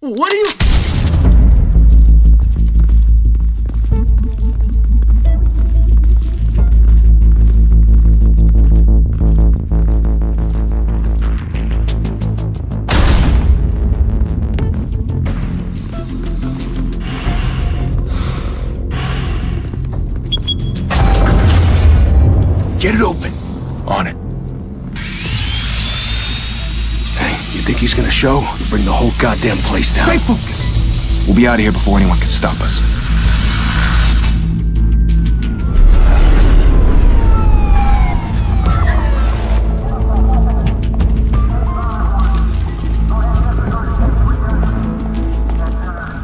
What are you... Get it open. On it. Hey, you think he's gonna show? Bring the whole goddamn place down. Stay focused. We'll be out of here before anyone can stop us.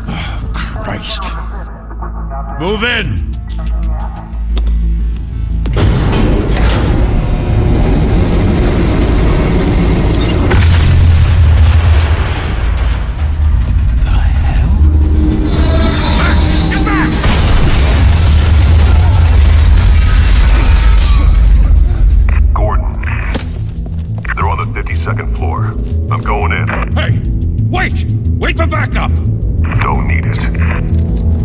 Oh, Christ. Move in! Second floor. I'm going in. Hey! Wait! Wait for backup! Don't need it.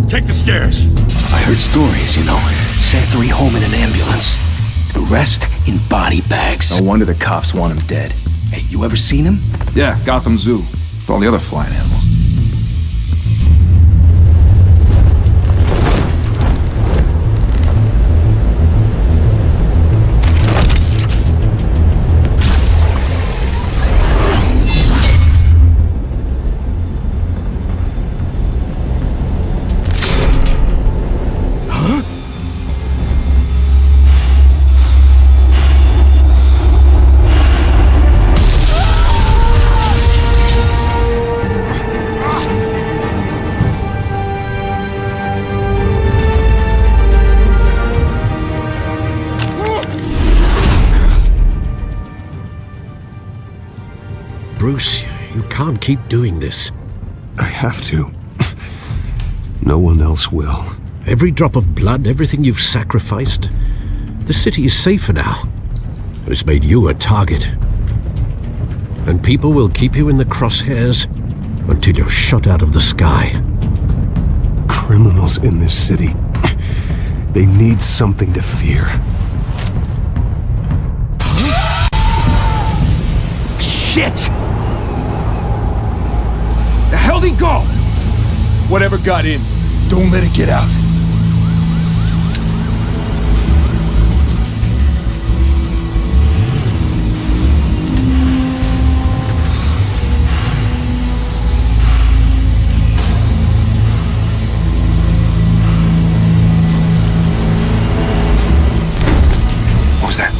Take the stairs. I heard stories, you know. Sent 3 home in an ambulance. The rest in body bags. No wonder the cops want him dead. Hey, you ever seen him? Yeah, Gotham Zoo. With all the other flying animals. Bruce, you can't keep doing this. I have to. No one else will. Every drop of blood, everything you've sacrificed. The city is safer now. But it's made you a target. And people will keep you in the crosshairs until you're shot out of the sky. Criminals in this city. They need something to fear. Shit! The hell'd he go? Whatever got in, don't let it get out. What was that?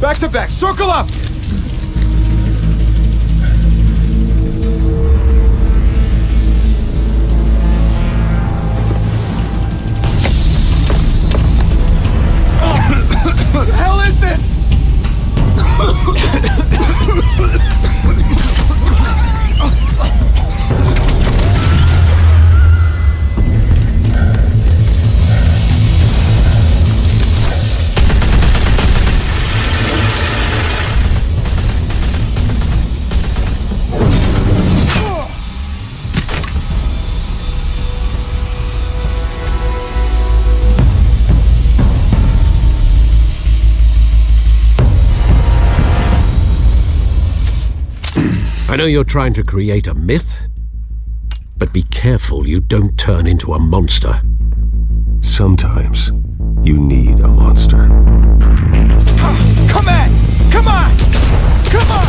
Back to back, circle up! What the hell is this? I know you're trying to create a myth, but be careful you don't turn into a monster. Sometimes you need a monster. Come on! Come on! Come on!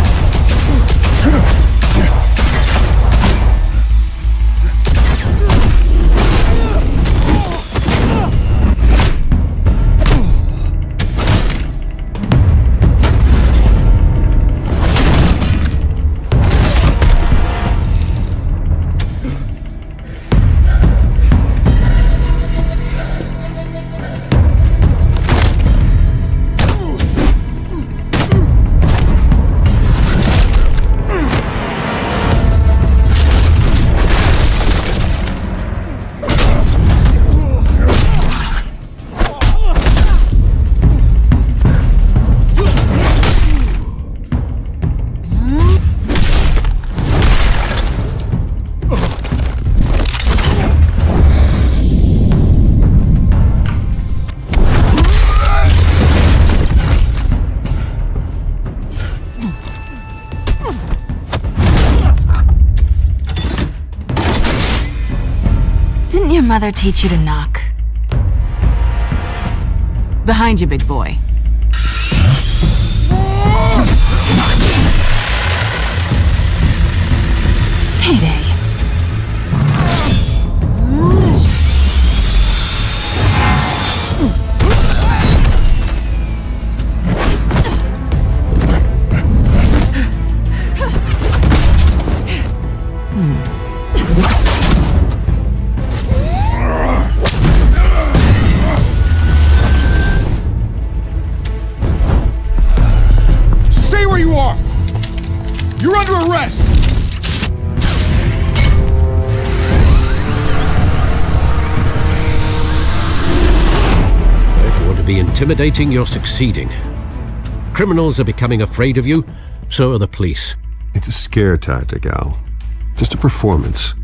your mother teach you to knock? Behind you, big boy. Heyday. Stay where you are! You're under arrest! If you want to be intimidating, you're succeeding. Criminals are becoming afraid of you, so are the police. It's a scare tactic, Al. Just a performance.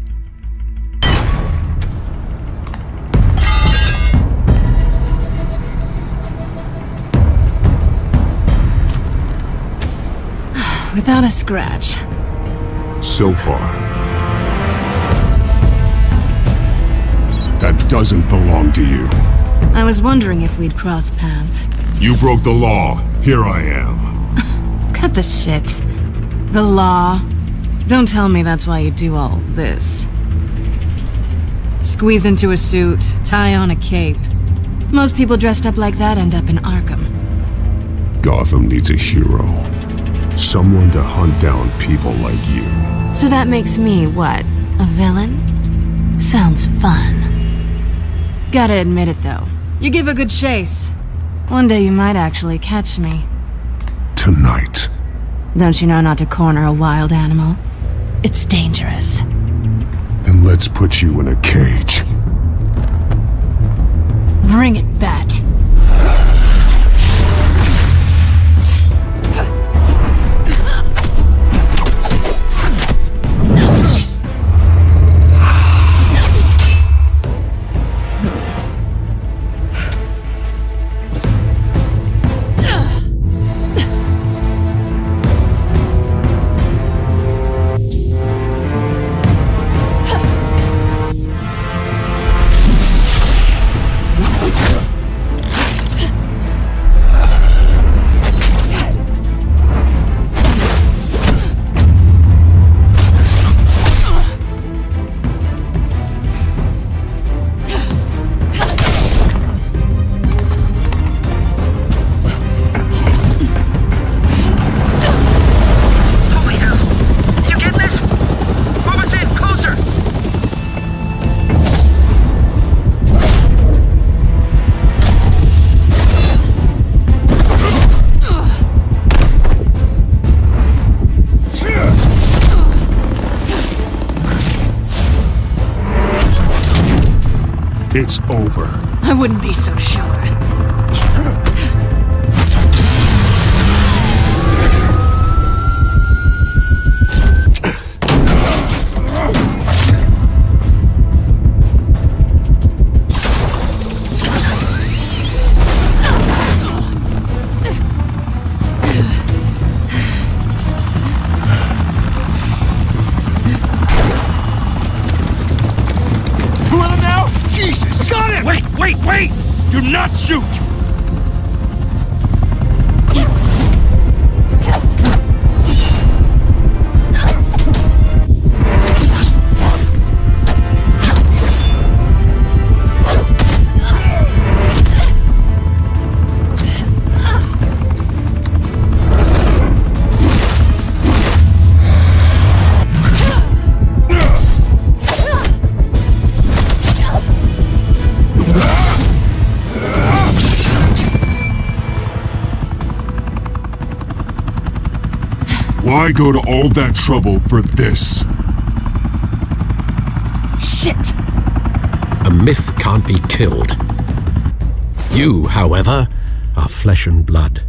Without a scratch. So far. That doesn't belong to you. I was wondering if we'd cross paths. You broke the law. Here I am. Cut the shit. The law. Don't tell me that's why you do all this. Squeeze into a suit, tie on a cape. Most people dressed up like that end up in Arkham. Gotham needs a hero. Someone to hunt down people like you. So that makes me, what, a villain? Sounds fun. Gotta admit it, though. You give a good chase. One day you might actually catch me. Tonight. Don't you know not to corner a wild animal? It's dangerous. Then let's put you in a cage. Bring it, Bat. It's over. I wouldn't be so sure. Wait! Do not shoot! Why go to all that trouble for this? Shit! A myth can't be killed. You, however, are flesh and blood.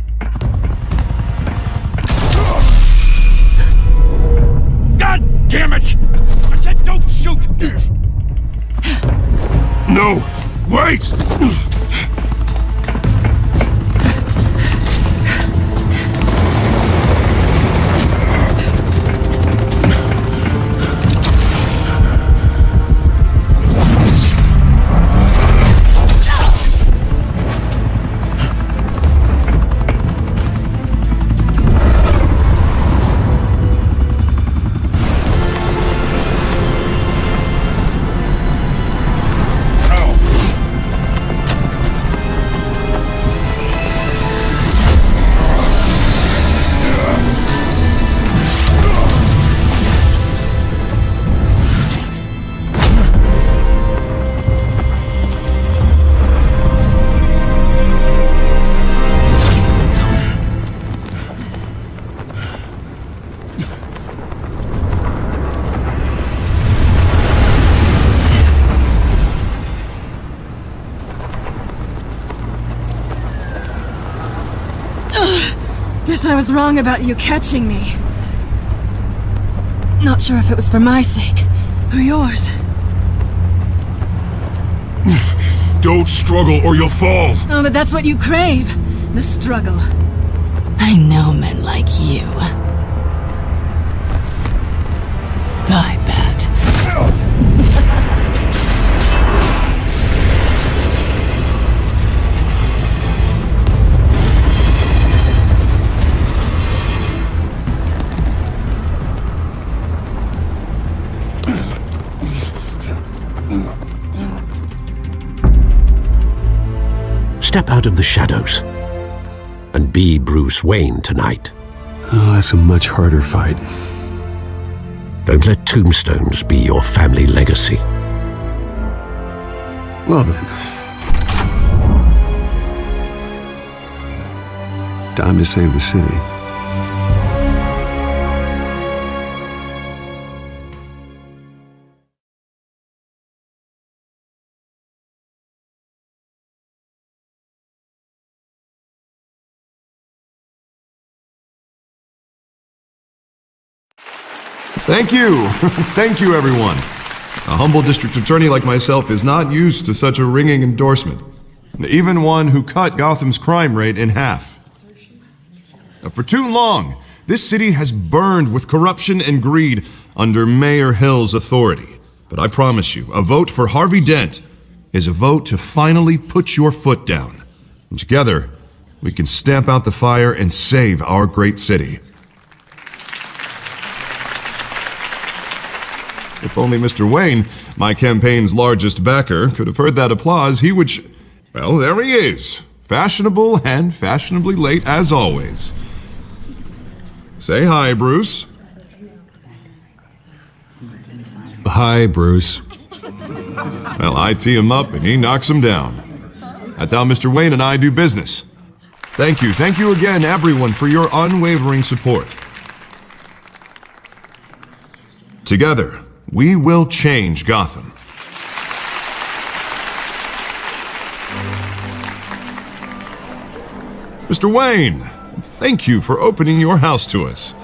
God damn it! I said don't shoot! No! Wait! Guess I was wrong about you catching me. Not sure if it was for my sake, or yours. Don't struggle or you'll fall. Oh, but that's what you crave. The struggle. I know men like you. I bet. Step out of the shadows and be Bruce Wayne tonight. Oh, that's a much harder fight. Don't let tombstones be your family legacy. Well then. Time to save the city. Thank you. Thank you, everyone. A humble district attorney like myself is not used to such a ringing endorsement. Even one who cut Gotham's crime rate in half. For too long, this city has burned with corruption and greed under Mayor Hill's authority. But I promise you, a vote for Harvey Dent is a vote to finally put your foot down. And together, we can stamp out the fire and save our great city. If only Mr. Wayne, my campaign's largest backer, could have heard that applause, he would well, there he is. Fashionable and fashionably late as always. Say hi, Bruce. Hi, Bruce. Well, I tee him up and he knocks him down. That's how Mr. Wayne and I do business. Thank you again, everyone, for your unwavering support. Together, we will change Gotham. Mr. Wayne, thank you for opening your house to us.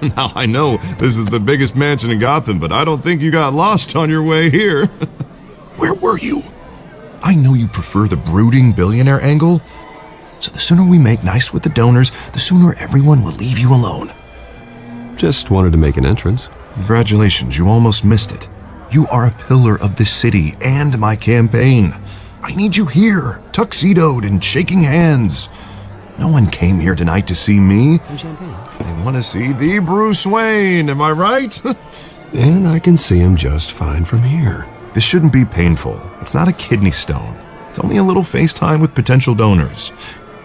Now, I know this is the biggest mansion in Gotham, but I don't think you got lost on your way here. Where were you? I know you prefer the brooding billionaire angle, so the sooner we make nice with the donors, the sooner everyone will leave you alone. Just wanted to make an entrance. Congratulations, you almost missed it. You are a pillar of this city and my campaign. I need you here, tuxedoed and shaking hands. No one came here tonight to see me. Some champagne. They want to see the Bruce Wayne, am I right? And I can see him just fine from here. This shouldn't be painful. It's not a kidney stone. It's only a little FaceTime with potential donors.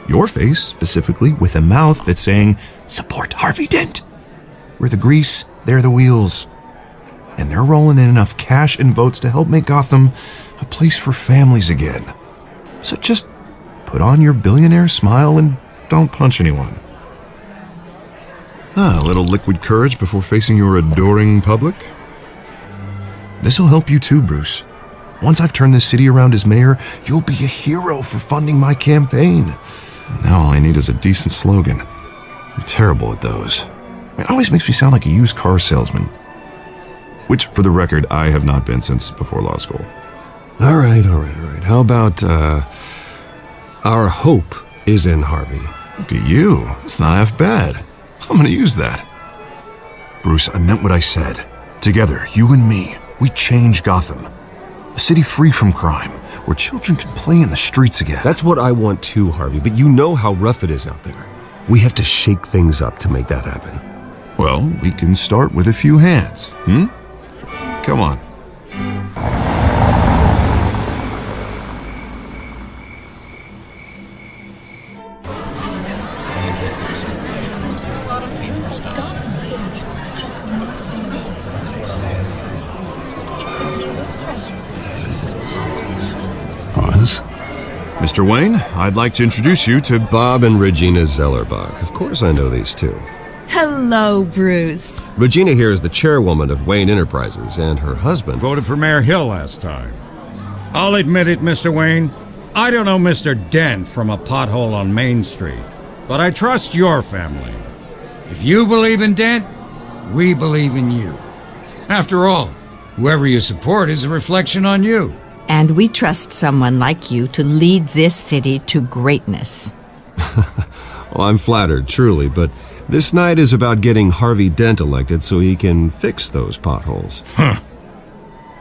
Your face, specifically, with a mouth that's saying, support Harvey Dent. We're the grease, they're the wheels. And they're rolling in enough cash and votes to help make Gotham a place for families again. So just put on your billionaire smile and don't punch anyone. A little liquid courage before facing your adoring public. This'll help you too, Bruce. Once I've turned this city around as mayor, you'll be a hero for funding my campaign. Now all I need is a decent slogan. I'm terrible at those. It always makes me sound like a used car salesman. Which, for the record, I have not been since before law school. All right. How about, our hope is in Harvey. Look at you. It's not half bad. I'm gonna use that. Bruce, I meant what I said. Together, you and me, we change Gotham. A city free from crime, where children can play in the streets again. That's what I want too, Harvey, but you know how rough it is out there. We have to shake things up to make that happen. Well, we can start with a few hands, Come on. Pause. Mr. Wayne, I'd like to introduce you to Bob and Regina Zellerbach. Of course I know these two. Hello, Bruce. Regina here is the chairwoman of Wayne Enterprises, and her husband... Voted for Mayor Hill last time. I'll admit it, Mr. Wayne. I don't know Mr. Dent from a pothole on Main Street. but I trust your family. If you believe in Dent, we believe in you. After all, whoever you support is a reflection on you. And we trust someone like you to lead this city to greatness. Well, I'm flattered, truly, but this night is about getting Harvey Dent elected so he can fix those potholes.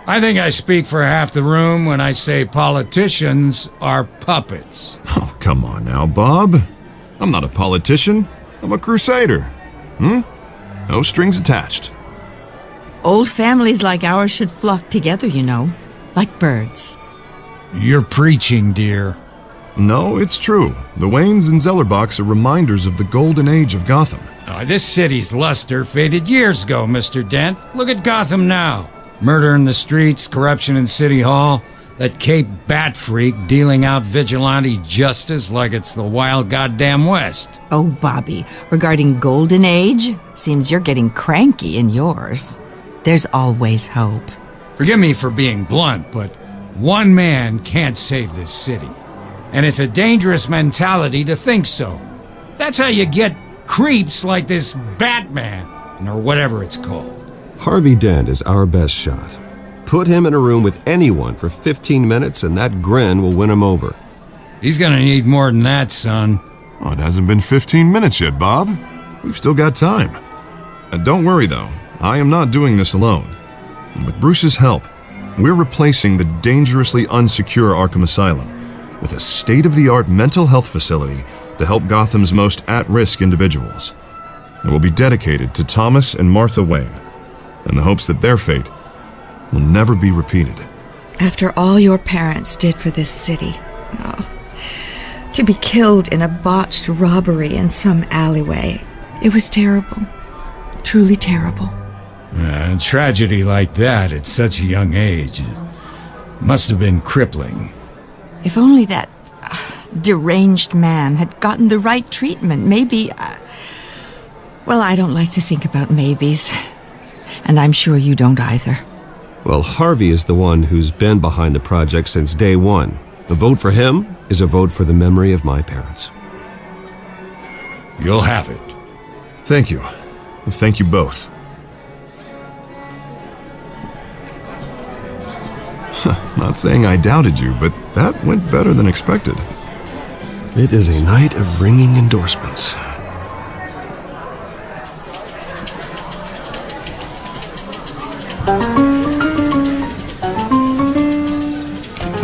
I think I speak for half the room when I say politicians are puppets. Oh, come on now, Bob. I'm not a politician. I'm a crusader. No strings attached. Old families like ours should flock together, you know, like birds. You're preaching, dear. No, it's true. The Waynes and Zellerbachs are reminders of the golden age of Gotham. This city's luster faded years ago, Mr. Dent. Look at Gotham now. Murder in the streets, corruption in City Hall, that Cape Bat freak dealing out vigilante justice like it's the wild goddamn West. Oh, Bobby, regarding Golden Age, seems you're getting cranky in yours. There's always hope. Forgive me for being blunt, but one man can't save this city. And it's a dangerous mentality to think so. That's how you get creeps like this Batman, or whatever it's called. Harvey Dent is our best shot. Put him in a room with anyone for 15 minutes and that grin will win him over. He's gonna need more than that, son. Oh, it hasn't been 15 minutes yet, Bob. We've still got time. Don't worry, though. I am not doing this alone. With Bruce's help, we're replacing the dangerously unsecure Arkham Asylum with a state-of-the-art mental health facility to help Gotham's most at-risk individuals. It will be dedicated to Thomas and Martha Wayne, in the hopes that their fate will never be repeated. After all your parents did for this city, to be killed in a botched robbery in some alleyway, it was terrible. Truly terrible. A tragedy like that at such a young age must have been crippling. If only that deranged man had gotten the right treatment, maybe... well, I don't like to think about maybes. And I'm sure you don't either. Well, Harvey is the one who's been behind the project since day one. A vote for him is a vote for the memory of my parents. You'll have it. Thank you. Thank you both. Not saying I doubted you, but that went better than expected. It is a night of ringing endorsements.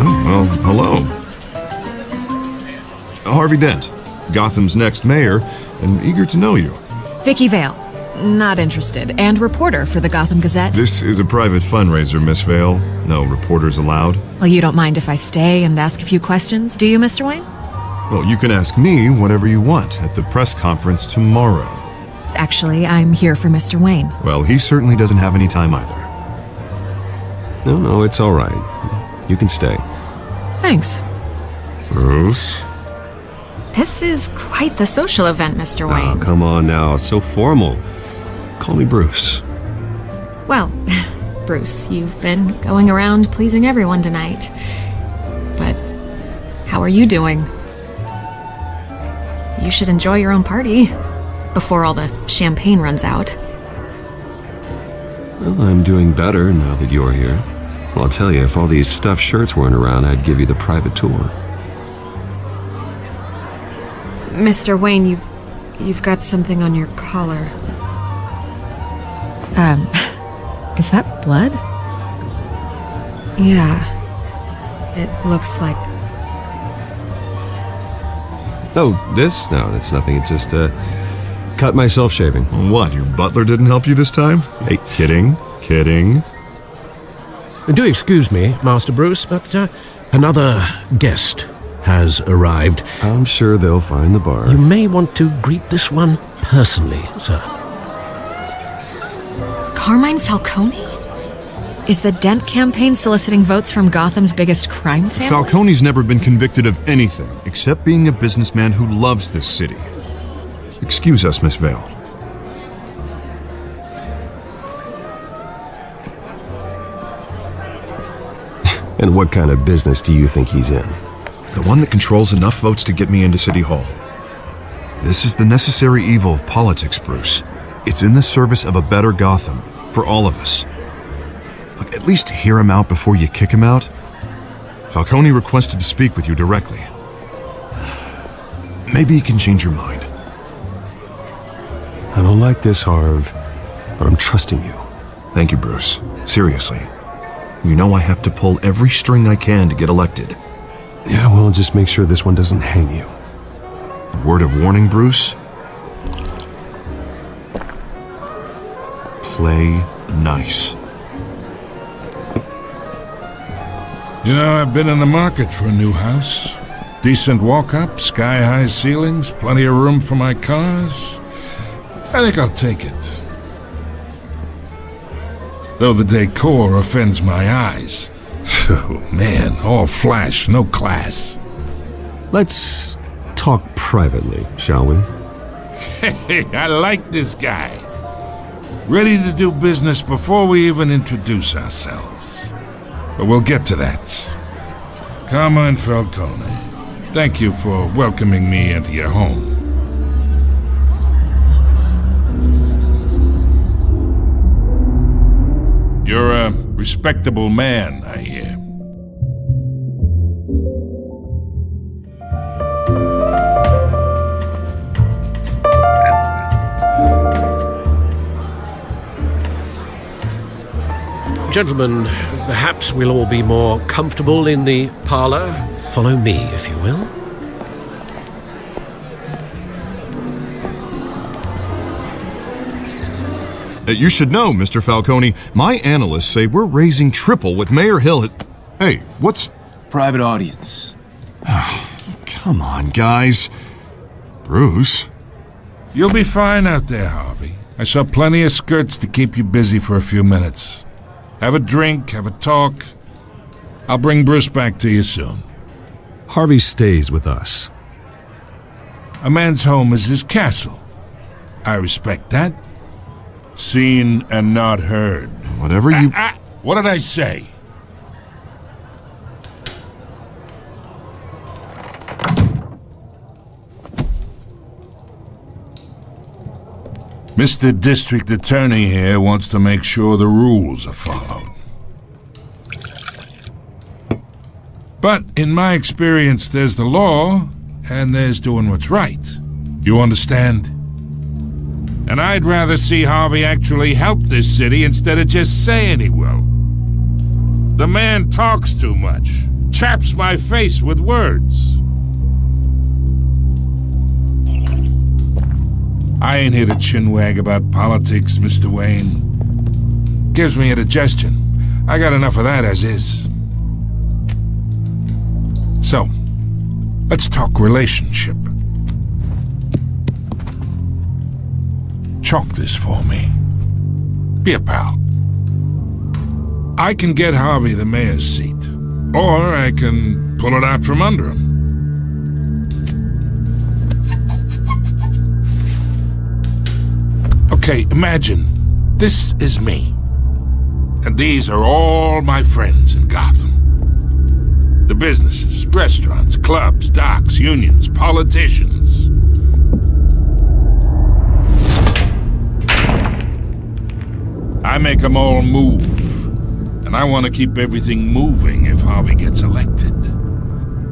Oh, well, hello. Harvey Dent, Gotham's next mayor, and eager to know you. Vicky Vale. Not interested. And reporter for the Gotham Gazette. This is a private fundraiser, Miss Vale. No reporters allowed. Well, you don't mind if I stay and ask a few questions, do you, Mr. Wayne? Well, you can ask me whatever you want at the press conference tomorrow. Actually, I'm here for Mr. Wayne. Well, he certainly doesn't have any time either. No, it's all right. You can stay. Thanks. Bruce? This is quite the social event, Mr. Wayne. Oh, come on now. It's so formal. Call me Bruce. Well, Bruce, you've been going around pleasing everyone tonight. But how are you doing? You should enjoy your own party before all the champagne runs out. Well, I'm doing better now that you're here. Well, I'll tell you, if all these stuffed shirts weren't around, I'd give you the private tour. Mr. Wayne, you've got something on your collar. Is that blood? Yeah. It looks like... Oh, this? No, that's nothing. It just, cut myself shaving. What, your butler didn't help you this time? Hey, kidding. Do excuse me, Master Bruce, but another guest has arrived. I'm sure they'll find the bar. You may want to greet this one personally, sir. Carmine Falcone? Is the Dent campaign soliciting votes from Gotham's biggest crime family? Falcone's never been convicted of anything except being a businessman who loves this city. Excuse us, Miss Vale. And what kind of business do you think he's in? The one that controls enough votes to get me into City Hall. This is the necessary evil of politics, Bruce. It's in the service of a better Gotham, for all of us. Look, at least hear him out before you kick him out. Falcone requested to speak with you directly. Maybe he can change your mind. I don't like this, Harv, but I'm trusting you. Thank you, Bruce. Seriously. You know I have to pull every string I can to get elected. Yeah, well, just make sure this one doesn't hang you. A word of warning, Bruce? Play nice. You know, I've been in the market for a new house. Decent walk-up, sky-high ceilings, plenty of room for my cars. I think I'll take it. Though the decor offends my eyes. Oh, man, all flash, no class. Let's talk privately, shall we? Hey, I like this guy. Ready to do business before we even introduce ourselves. But we'll get to that. Carmine Falcone, thank you for welcoming me into your home. You're a respectable man, I hear. Gentlemen, perhaps we'll all be more comfortable in the parlor. Follow me, if you will. You should know, Mr. Falcone, my analysts say we're raising triple what Mayor Hill has... Hey, what's... Private audience. Come on, guys. Bruce? You'll be fine out there, Harvey. I saw plenty of skirts to keep you busy for a few minutes. Have a drink, have a talk. I'll bring Bruce back to you soon. Harvey stays with us. A man's home is his castle. I respect that. Seen and not heard. Whatever you... What did I say? Mr. District Attorney here wants to make sure the rules are followed. But in my experience, there's the law, and there's doing what's right. You understand? And I'd rather see Harvey actually help this city instead of just saying he will. The man talks too much, chaps my face with words. I ain't here to chinwag about politics, Mr. Wayne. Gives me indigestion. I got enough of that as is. So, let's talk relationship. Chalk this for me. Be a pal. I can get Harvey the mayor's seat, or I can pull it out from under him. Okay, imagine this is me, and these are all my friends in Gotham. The businesses, restaurants, clubs, docks, unions, politicians. I make them all move, and I want to keep everything moving if Harvey gets elected.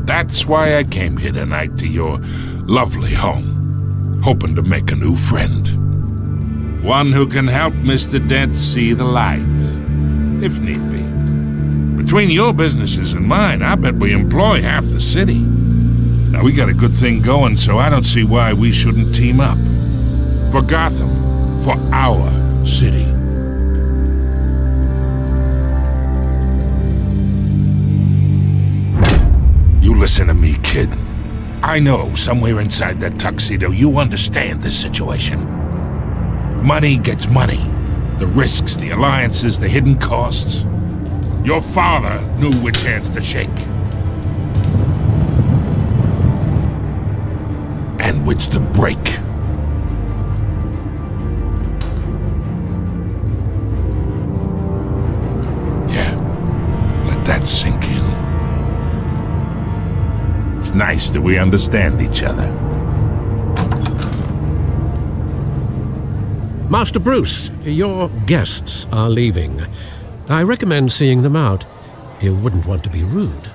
That's why I came here tonight to your lovely home, hoping to make a new friend. One who can help Mr. Dent see the light, if need be. Between your businesses and mine, I bet we employ half the city. Now, we got a good thing going, so I don't see why we shouldn't team up. For Gotham, for our city. You listen to me, kid. I know somewhere inside that tuxedo you understand this situation. Money gets money. The risks, the alliances, the hidden costs. Your father knew which hands to shake. And which to break. Yeah, let that sink in. It's nice that we understand each other. Master Bruce, your guests are leaving. I recommend seeing them out. You wouldn't want to be rude.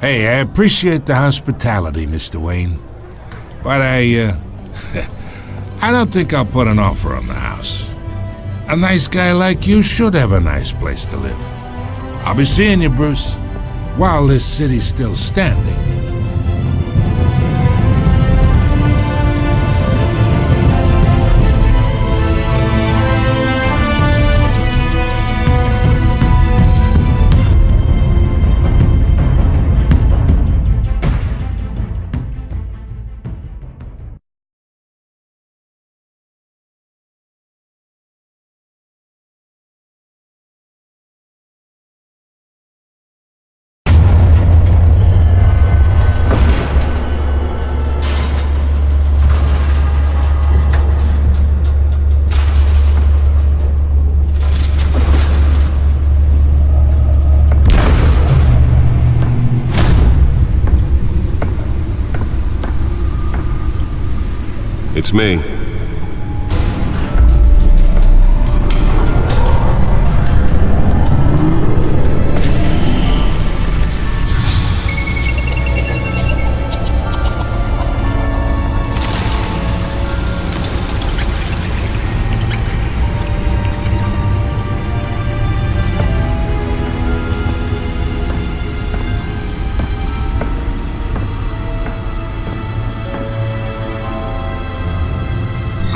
Hey, I appreciate the hospitality, Mr. Wayne. But I don't think I'll put an offer on the house. A nice guy like you should have a nice place to live. I'll be seeing you, Bruce, while this city's still standing. It's me.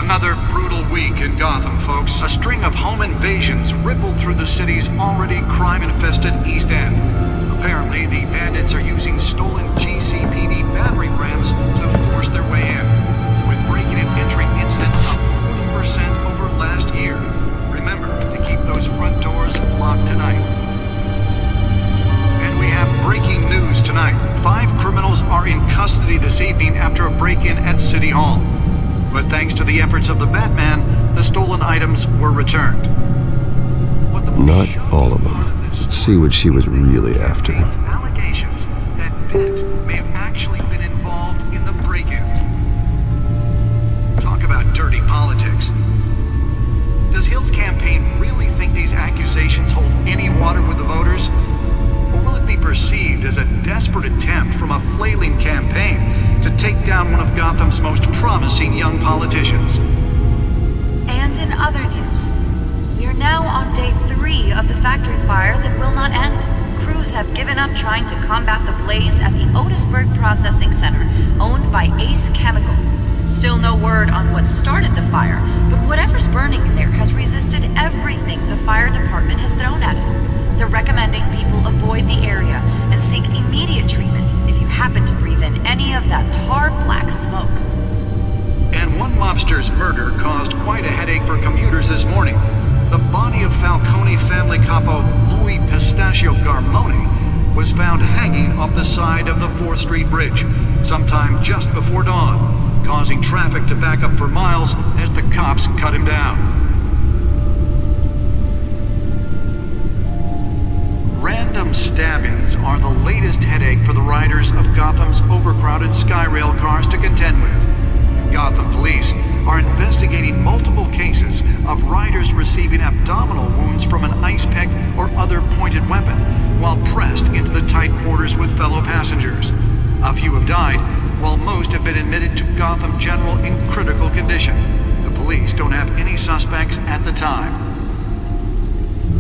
Another brutal week in Gotham, folks. A string of home invasions rippled through the city's already crime-infested East End. Apparently, the bandits are using stolen GCPD battering rams to force their way in, with breaking and entry incidents up 40% over last year. Remember to keep those front doors locked tonight. And we have breaking news tonight. 5 criminals are in custody this evening after a break-in at City Hall. But thanks to the efforts of the Batman, the stolen items were returned. Not all of them. Let's see what she was really after. Allegations that Dent may have actually been involved in the break-in. Talk about dirty politics. Does Hill's campaign really think these accusations hold any water with the voters? Or will it be perceived as a desperate attempt from a flailing campaign to take down one of Gotham's most promising young politicians? And in other news, we are now on day 3 of the factory fire that will not end. Crews have given up trying to combat the blaze at the Otisburg Processing Center, owned by Ace Chemical. Still no word on what started the fire, but whatever's burning in there has resisted everything the fire department has thrown at it. They're recommending people avoid the area and seek immediate treatment if you happen to breathe in any of that tar black smoke. And one mobster's murder caused quite a headache for commuters this morning. The body of Falcone family capo Louis Pistachio Garmone was found hanging off the side of the 4th Street Bridge sometime just before dawn, causing traffic to back up for miles as the cops cut him down. Random stabbings are the latest headache for the riders of Gotham's overcrowded Skyrail cars to contend with. Gotham police are investigating multiple cases of riders receiving abdominal wounds from an ice pick or other pointed weapon while pressed into the tight quarters with fellow passengers. A few have died, while most have been admitted to Gotham General in critical condition. The police don't have any suspects at the time.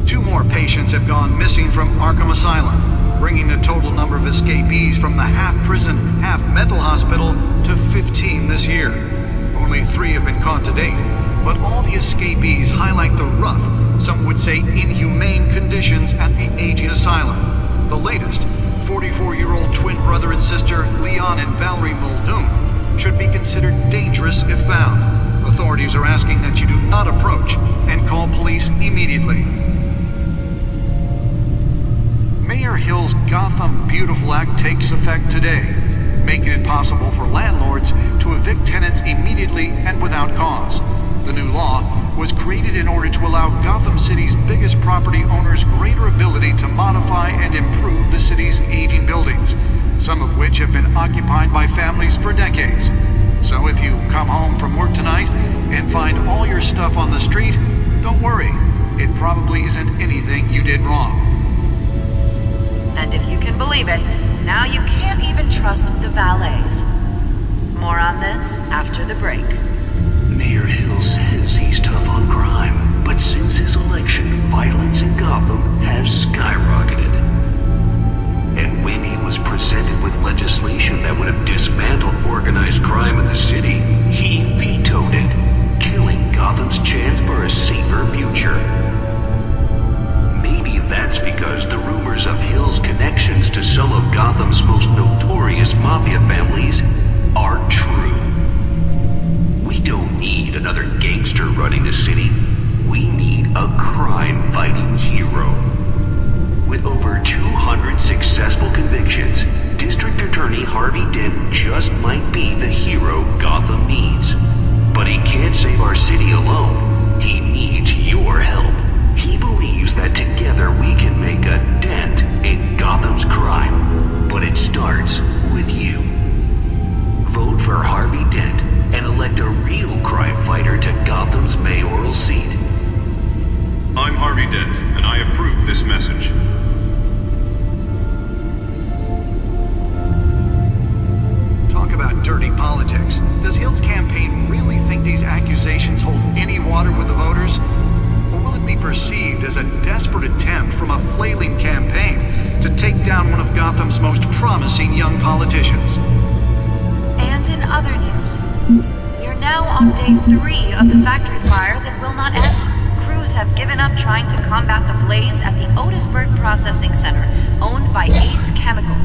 2 more patients have gone missing from Arkham Asylum, bringing the total number of escapees from the half-prison, half-mental hospital to 15 this year. Only 3 have been caught to date, but all the escapees highlight the rough, some would say inhumane conditions at the aging asylum. The latest, 44-year-old twin brother and sister Leon and Valerie Muldoon, should be considered dangerous if found. Authorities are asking that you do not approach and call police immediately. Mayor Hill's Gotham Beautiful Act takes effect today, making it possible for landlords to evict tenants immediately and without cause. The new law was created in order to allow Gotham City's biggest property owners greater ability to modify and improve the city's aging buildings, some of which have been occupied by families for decades. So if you come home from work tonight and find all your stuff on the street, don't worry. It probably isn't anything you did wrong. And if you can believe it, now you can't even trust the valets. More on this after the break. Mayor Hill says he's tough on crime, but since his election, violence in Gotham has skyrocketed. And when he was presented with legislation that would have dismantled organized crime in the city, he vetoed it, killing Gotham's chance for a safer future. Maybe that's because the rumors of Hill's connections to some of Gotham's most notorious mafia families are true. We don't need another gangster running the city. We need a crime-fighting hero. With over 200 successful convictions, District Attorney Harvey Dent just might be the hero Gotham needs. But he can't save our city alone. He needs your help. He believes that together we can make a dent in Gotham's crime. But it starts with you. Vote for Harvey Dent and elect a real crime fighter to Gotham's mayoral seat. I'm Harvey Dent, and I approve this message. Talk about dirty politics. Does Hill's campaign really think these accusations hold any water with the voters? Or will it be perceived as a desperate attempt from a flailing campaign to take down one of Gotham's most promising young politicians? And in other news, we're now on day 3 of the factory fire that will not end. Crews have given up trying to combat the blaze at the Otisburg Processing Center, owned by Ace Chemical.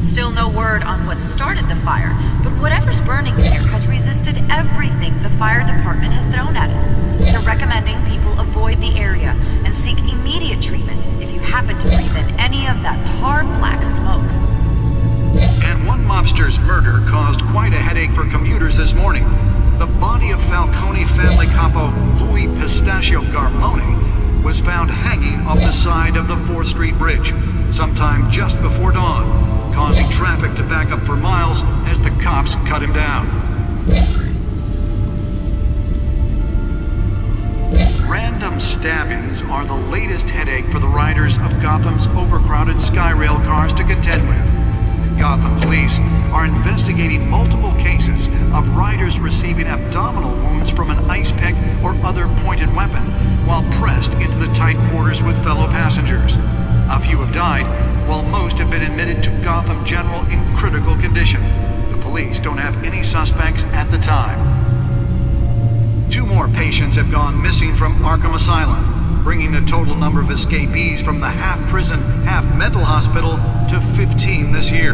Still no word on what started the fire, but whatever's burning there has resisted everything the fire department has thrown at it. They're recommending people avoid the area and seek immediate treatment if you happen to breathe in any of that tar black smoke. And one mobster's murder caused quite a headache for commuters this morning. The body of Falcone family capo Louis Pistachio Garmone was found hanging off the side of the 4th Street Bridge sometime just before dawn, causing traffic to back up for miles as the cops cut him down. Random stabbings are the latest headache for the riders of Gotham's overcrowded Skyrail cars to contend with. Gotham police are investigating multiple cases of riders receiving abdominal wounds from an ice pick or other pointed weapon while pressed into the tight quarters with fellow passengers. A few have died, while most have been admitted to Gotham General in critical condition. The police don't have any suspects at the time. 2 more patients have gone missing from Arkham Asylum, bringing the total number of escapees from the half-prison, half-mental hospital to 15 this year.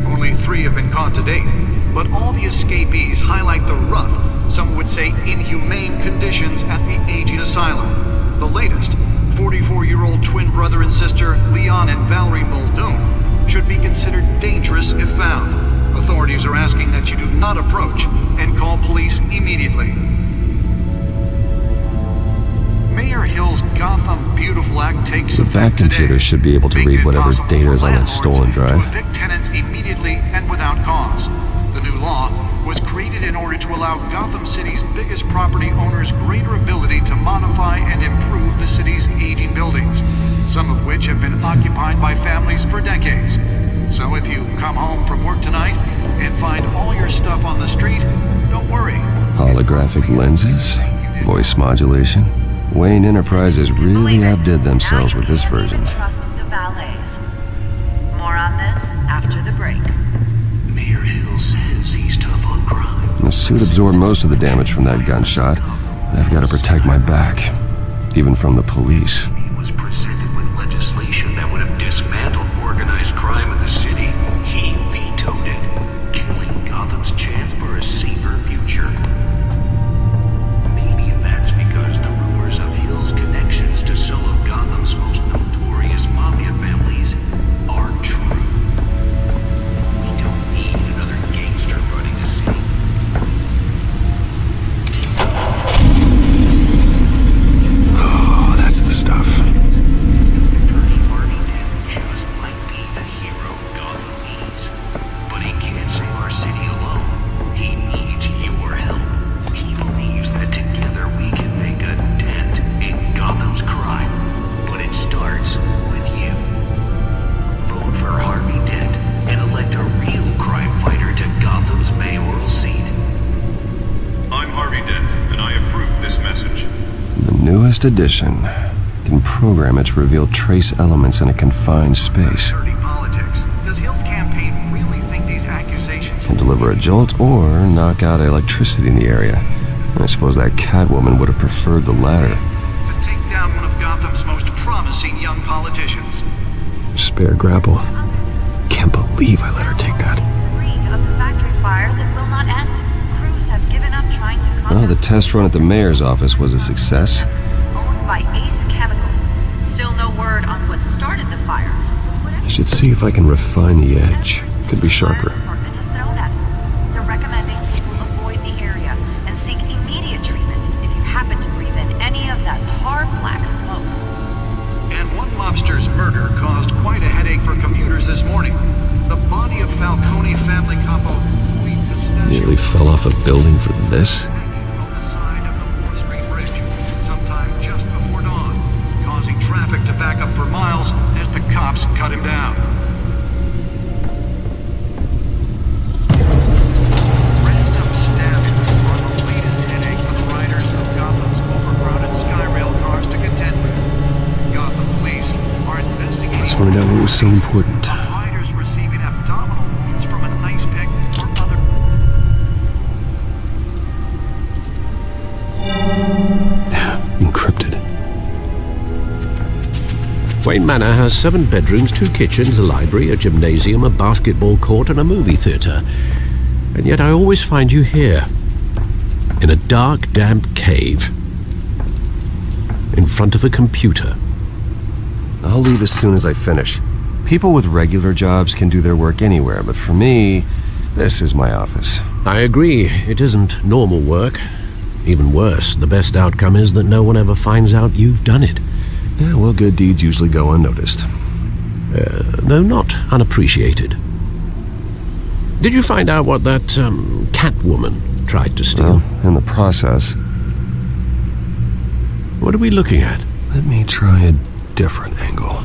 Only 3 have been caught to date, but all the escapees highlight the rough, some would say inhumane conditions at the aging asylum. The latest, 44-year-old twin brother and sister Leon and Valerie Muldoon, should be considered dangerous if found. Authorities are asking that you do not approach and call police immediately. Mayor Hill's Gotham Beautiful Act takes The back computer should be able to read whatever data is on that stolen drive. To evict tenants immediately and without cause. The new law was created in order to allow Gotham City's biggest property owners greater ability to modify and improve the city's aging buildings, some of which have been occupied by families for decades. So if you come home from work tonight and find all your stuff on the street, don't worry. Holographic lenses? Voice modulation? Wayne Enterprises really outdid themselves with this version. Trust the valets. More on this after the break. Mayor Hill says he's tough on crime. The suit absorbed most of the damage from that gunshot, but I've got to protect my back, even from the police. He was presented with legislation that would have dismantled organized crime in the city. He vetoed it, killing Gotham's chance for a safer future. Maybe that's because the rumors of Hill's connections to some of Gotham's most notorious mafia families are true. We don't need another gangster running the city. Oh, that's the stuff. with you. Vote for Harvey Dent and elect a real crime fighter to Gotham's mayoral seat. I'm Harvey Dent, and I approve this message. The newest edition can program it to reveal trace elements in a confined space. Dirty politics. Does Hill's campaign really think these accusations Can deliver a jolt or knock out electricity in the area. I suppose that Catwoman would have preferred the latter. to take down one of Gotham's most promising young politicians? Spare grapple. Can't believe I let her take that. 3 of the factory fire that will not end. Crews have given up trying to Well, the test run at the mayor's office was a success. owned by Ace Chemical. Still no word on what started the fire. I should see if I can refine the edge. Could be sharper. Department has thrown at them. They're recommending people avoid the area and seek immediate treatment if you happen to breathe in any of that tar black smoke. And one mobster's murder caused quite a headache for commuters this morning. The body of Falcone family couple Louis Pistachio Nearly fell off a building for this. on the side of the 4th Street Bridge sometime just before dawn, causing traffic to back up for miles as the cops cut him down. Random stabbings are the latest headache for the riders of Gotham's overcrowded Skyrail cars to contend with. Gotham police are investigating Let's find out what was so important. riders receiving abdominal wounds from an ice pick or other. Encrypted. Wayne Manor has 7 bedrooms, 2 kitchens, a library, a gymnasium, a basketball court, and a movie theatre. And yet I always find you here, in a dark, damp cave, in front of a computer. I'll leave as soon as I finish. People with regular jobs can do their work anywhere, but for me, this is my office. I agree, it isn't normal work. Even worse, the best outcome is that no one ever finds out you've done it. Yeah, well, good deeds usually go unnoticed. Though not unappreciated. Did you find out what that, Catwoman tried to steal? Well, in the process. What are we looking at? Let me try a different angle.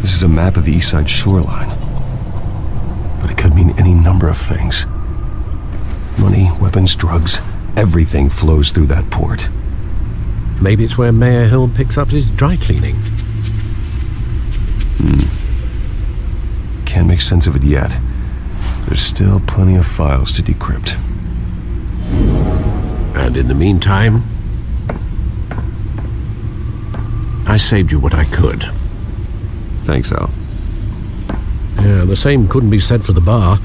This is a map of the East Side shoreline. But it could mean any number of things. Money, weapons, drugs, everything flows through that port. Maybe it's where Mayor Hill picks up his dry cleaning. Can't make sense of it yet. There's still plenty of files to decrypt. And in the meantime, I saved you what I could. Thanks, Al. Yeah, the same couldn't be said for the bar.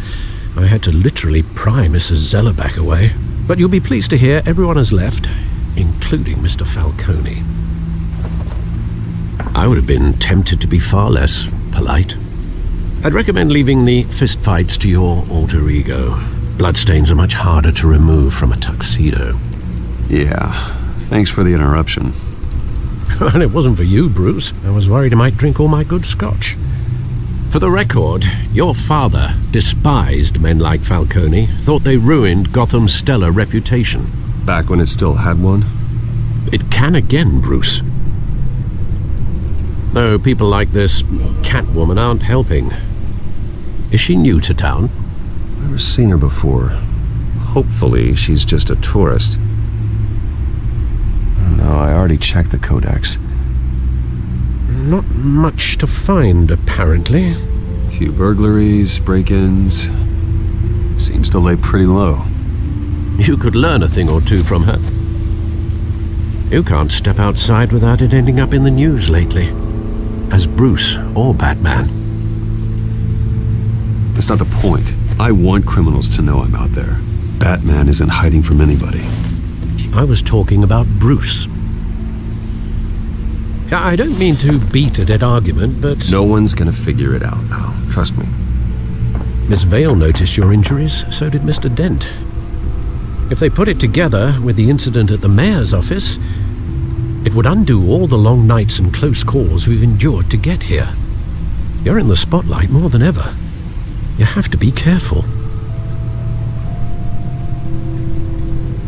I had to literally pry Mrs. Zellerback away. But you'll be pleased to hear everyone has left, including Mr. Falcone. I would have been tempted to be far less polite. I'd recommend leaving the fistfights to your alter ego. Bloodstains are much harder to remove from a tuxedo. Yeah, thanks for the interruption. And it wasn't for you, Bruce. I was worried I might drink all my good scotch. For the record, your father despised men like Falcone, thought they ruined Gotham's stellar reputation. Back when it still had one? It can again, Bruce. Though people like this Catwoman aren't helping. Is she new to town? Never seen her before. Hopefully, she's just a tourist. No, I already checked the codex. Not much to find, apparently. Few burglaries, break-ins. Seems to lay pretty low. You could learn a thing or two from her. You can't step outside without it ending up in the news lately. As Bruce or Batman. That's not the point. I want criminals to know I'm out there. Batman isn't hiding from anybody. I was talking about Bruce. I don't mean to beat a dead argument, but... No one's gonna figure it out now. Trust me. Miss Vale noticed your injuries, so did Mr. Dent. If they put it together with the incident at the mayor's office, it would undo all the long nights and close calls we've endured to get here. You're in the spotlight more than ever. You have to be careful.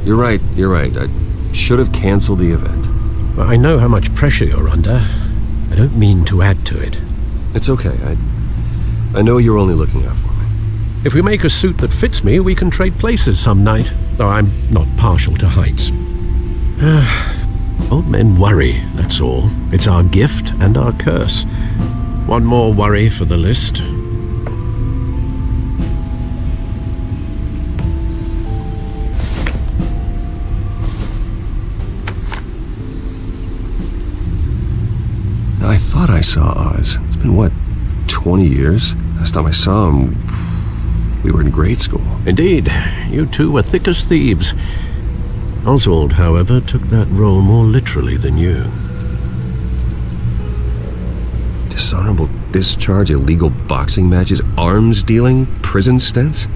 You're right. I should have canceled the event. Well, I know how much pressure you're under. I don't mean to add to it. It's okay. I know you're only looking out for me. If we make a suit that fits me, we can trade places some night, though I'm not partial to heights. Old men worry, that's all. It's our gift and our curse. One more worry for the list. I thought I saw Oz. It's been, what, 20 years? Last time I saw him, we were in grade school. Indeed, you two were thick as thieves. Oswald, however, took that role more literally than you. Dishonorable discharge, illegal boxing matches, arms dealing, prison stints?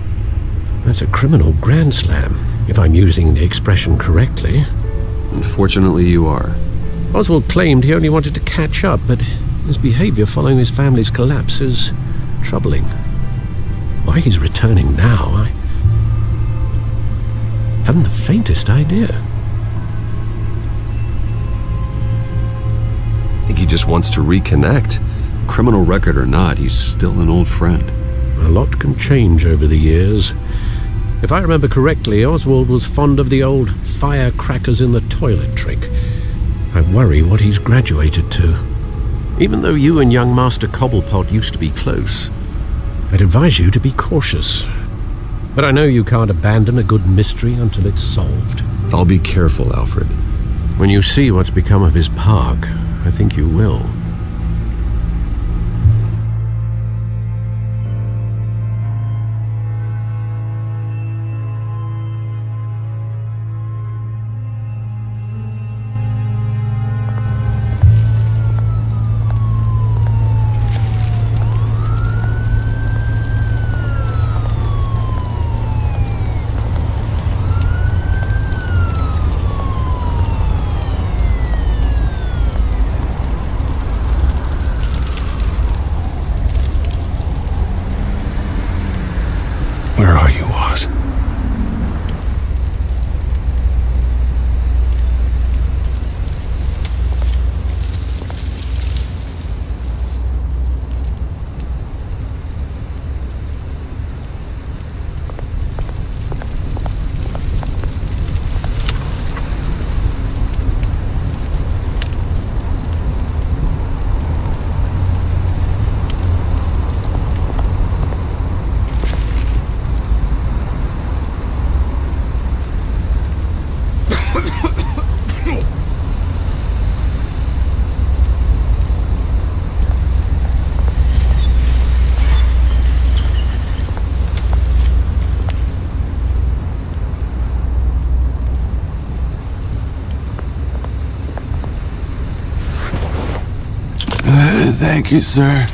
That's a criminal grand slam, if I'm using the expression correctly. Unfortunately, you are. Oswald claimed he only wanted to catch up, but his behavior following his family's collapse is troubling. Why he's returning now, I haven't the faintest idea. I think he just wants to reconnect. Criminal record or not, he's still an old friend. A lot can change over the years. If I remember correctly, Oswald was fond of the old firecrackers in the toilet trick. I worry what he's graduated to. Even though you and young Master Cobblepot used to be close, I'd advise you to be cautious. But I know you can't abandon a good mystery until it's solved. I'll be careful, Alfred. When you see what's become of his park, I think you will. Where are you, Oz? Thank you, sir.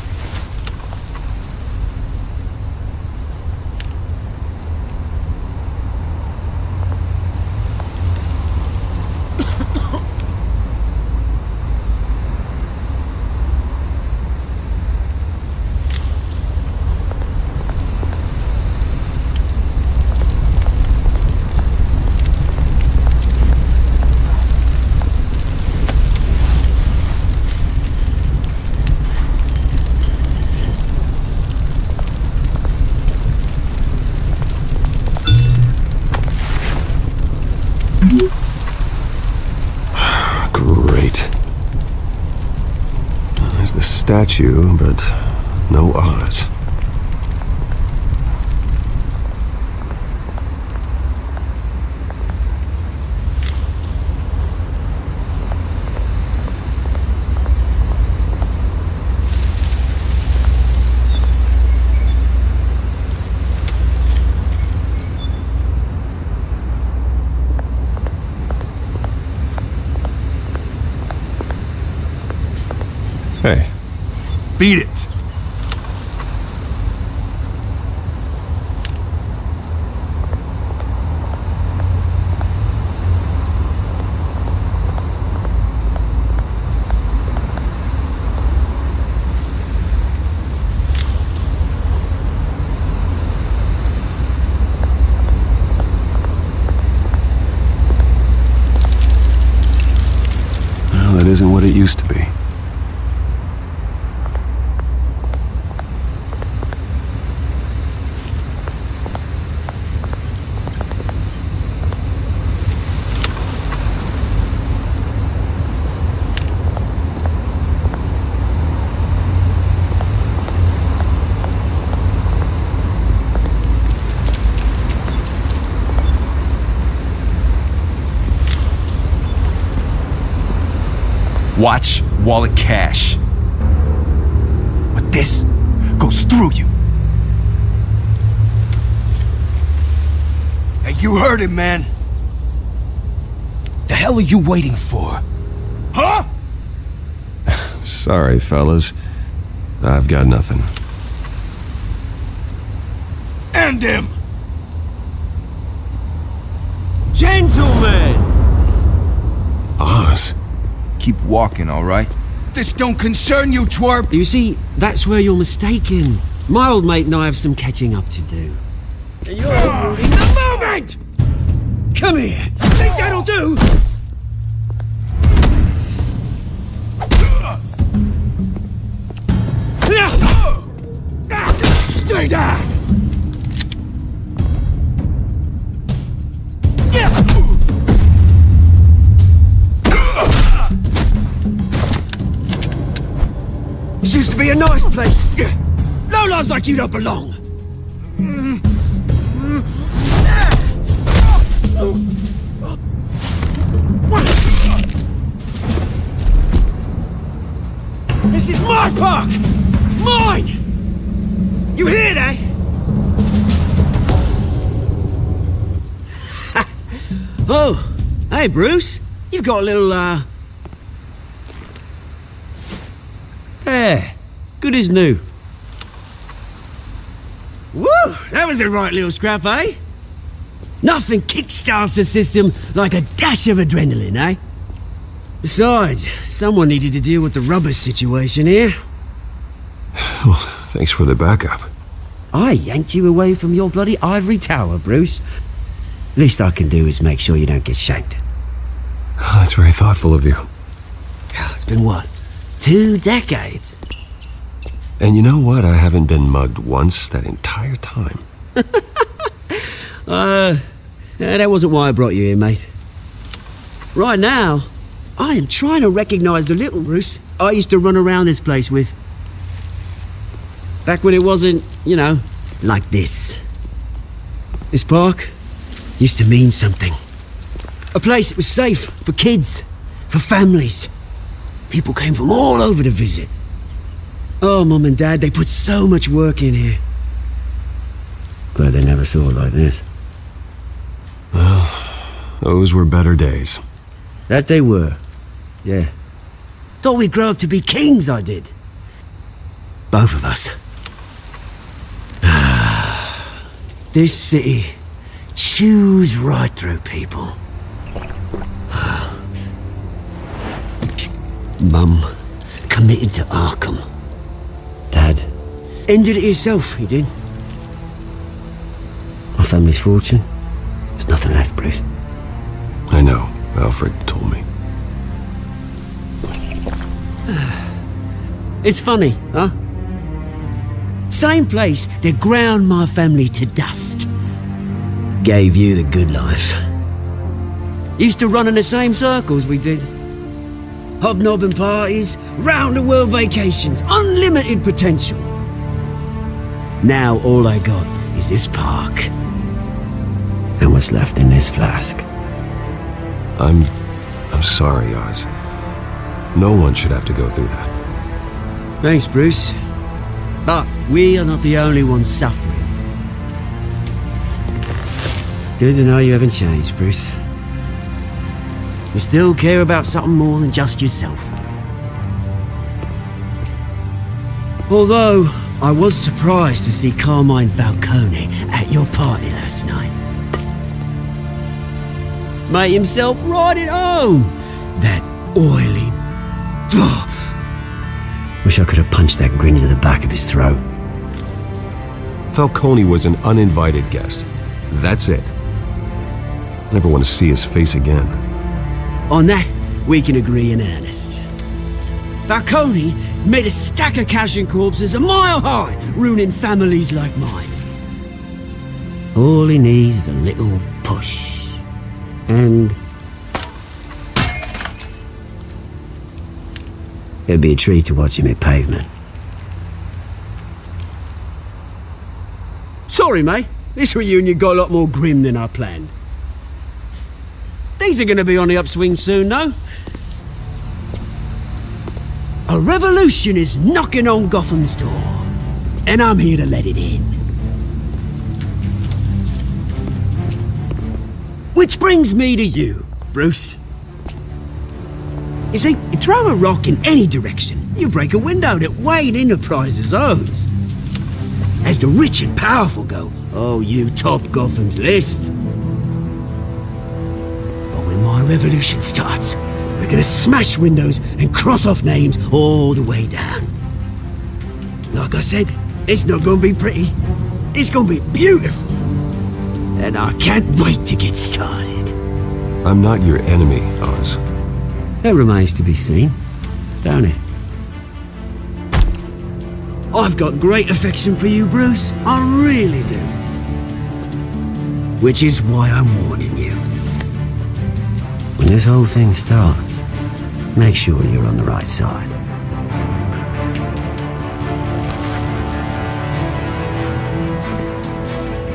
Great. There's the statue, but no Oz. Hey. Beat it. used to be. Watch wallet cash. But this goes through you. Hey, you heard him, man. The hell are you waiting for? Huh? Sorry, fellas. I've got nothing. End him! Gentlemen! Oz. Keep walking, all right? This don't concern you, twerp! You see, that's where you're mistaken. My old mate and I have some catching up to do. And you're ruining the moment! Come here! Think that'll do? Stay down! This used to be a nice place. Lowlifes like you don't belong. This is my park! Mine! You hear that? Oh, hey Bruce. You've got a little, There. Good as new. Woo! That was a right little scrap, eh? Nothing kickstarts the system like a dash of adrenaline, eh? Besides, someone needed to deal with the rubber situation here. Well, thanks for the backup. I yanked you away from your bloody ivory tower, Bruce. Least I can do is make sure you don't get shanked. Oh, that's very thoughtful of you. It's been what? 2 decades? And you know what? I haven't been mugged once that entire time. That wasn't why I brought you here, mate. Right now, I am trying to recognize the little Bruce I used to run around this place with. Back when it wasn't, you know, like this. This park used to mean something. A place that was safe for kids, for families. People came from all over to visit. Oh, Mum and Dad, they put so much work in here. Glad they never saw it like this. Well, those were better days. That they were, yeah. Thought we'd grow up to be kings, I did. Both of us. This city chews right through people. Mum committed to Arkham. Dad ended it himself, he did. My family's fortune. There's nothing left, Bruce. I know. Alfred told me. It's funny, huh? Same place that ground my family to dust. Gave you the good life. Used to run in the same circles we did. Hobnobbing parties, round-the-world vacations, unlimited potential. Now all I got is this park. And what's left in this flask. I'm sorry, Oz. No one should have to go through that. Thanks, Bruce. But we are not the only ones suffering. Good to know you haven't changed, Bruce. You still care about something more than just yourself. Although, I was surprised to see Carmine Falcone at your party last night. Made himself right at home. That oily... Wish I could have punched that grin into the back of his throat. Falcone was an uninvited guest. That's it. I never want to see his face again. On that, we can agree in earnest. Falcone made a stack of cash and corpses a mile high, ruining families like mine. All he needs is a little push. And it'd be a treat to watch him hit pavement. Sorry, mate. This reunion got a lot more grim than I planned. Things are going to be on the upswing soon, though. A revolution is knocking on Gotham's door, and I'm here to let it in. Which brings me to you, Bruce. You see, you throw a rock in any direction, you break a window that Wayne Enterprises owns. As the rich and powerful go, oh, you top Gotham's list. But when my revolution starts, we're gonna smash windows and cross off names all the way down. Like I said, it's not gonna be pretty. It's gonna be beautiful. And I can't wait to get started. I'm not your enemy, Oz. That remains to be seen, don't it? I've got great affection for you, Bruce. I really do. Which is why I'm warning you. When this whole thing starts, make sure you're on the right side.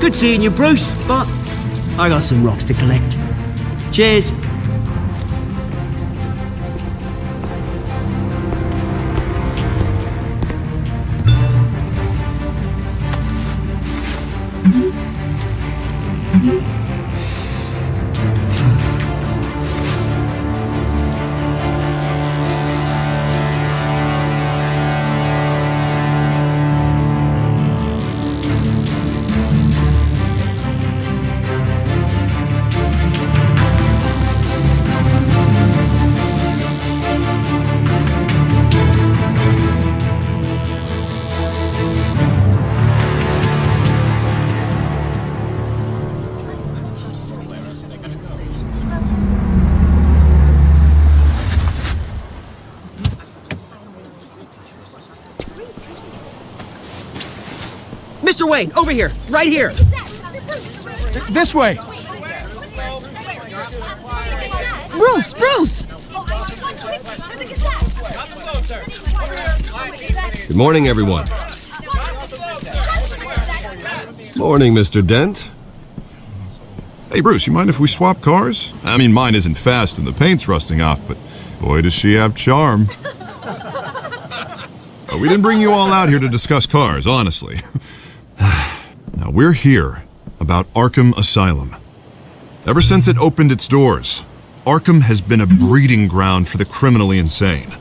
Good seeing you, Bruce, but I got some rocks to collect. Cheers. Mr. Wayne, over here, right here. This way. Bruce! Good morning, everyone. Morning, Mr. Dent. Hey, Bruce, you mind if we swap cars? I mean, mine isn't fast and the paint's rusting off, but boy, does she have charm. We didn't bring you all out here to discuss cars, honestly. Now, we're here about Arkham Asylum. Ever since it opened its doors, Arkham has been a breeding ground for the criminally insane.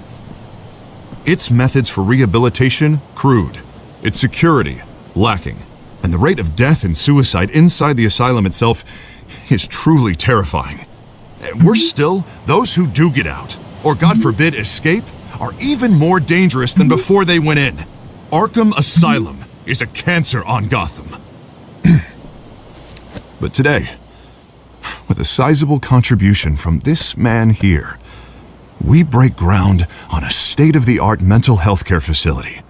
Its methods for rehabilitation, crude. Its security, lacking. And the rate of death and suicide inside the asylum itself is truly terrifying. And worse still, those who do get out, or God forbid escape, are even more dangerous than before they went in. Arkham Asylum is a cancer on Gotham. But today, with a sizable contribution from this man here, we break ground on a state-of-the-art mental health care facility.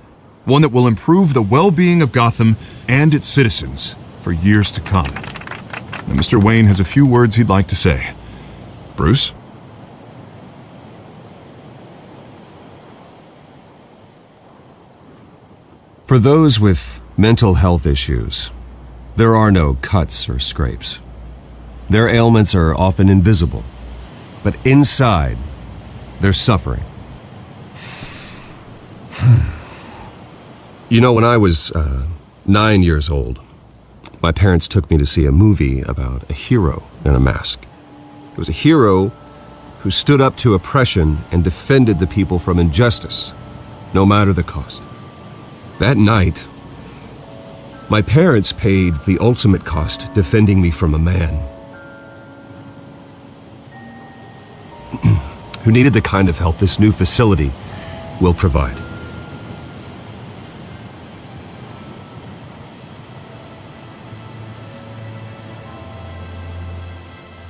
One that will improve the well-being of Gotham and its citizens for years to come. Now, Mr. Wayne has a few words he'd like to say. Bruce? For those with mental health issues, there are no cuts or scrapes. Their ailments are often invisible, but inside, they're suffering. You know, when I was 9 years old, my parents took me to see a movie about a hero in a mask. It was a hero who stood up to oppression and defended the people from injustice, no matter the cost. That night, my parents paid the ultimate cost defending me from a man who needed the kind of help this new facility will provide.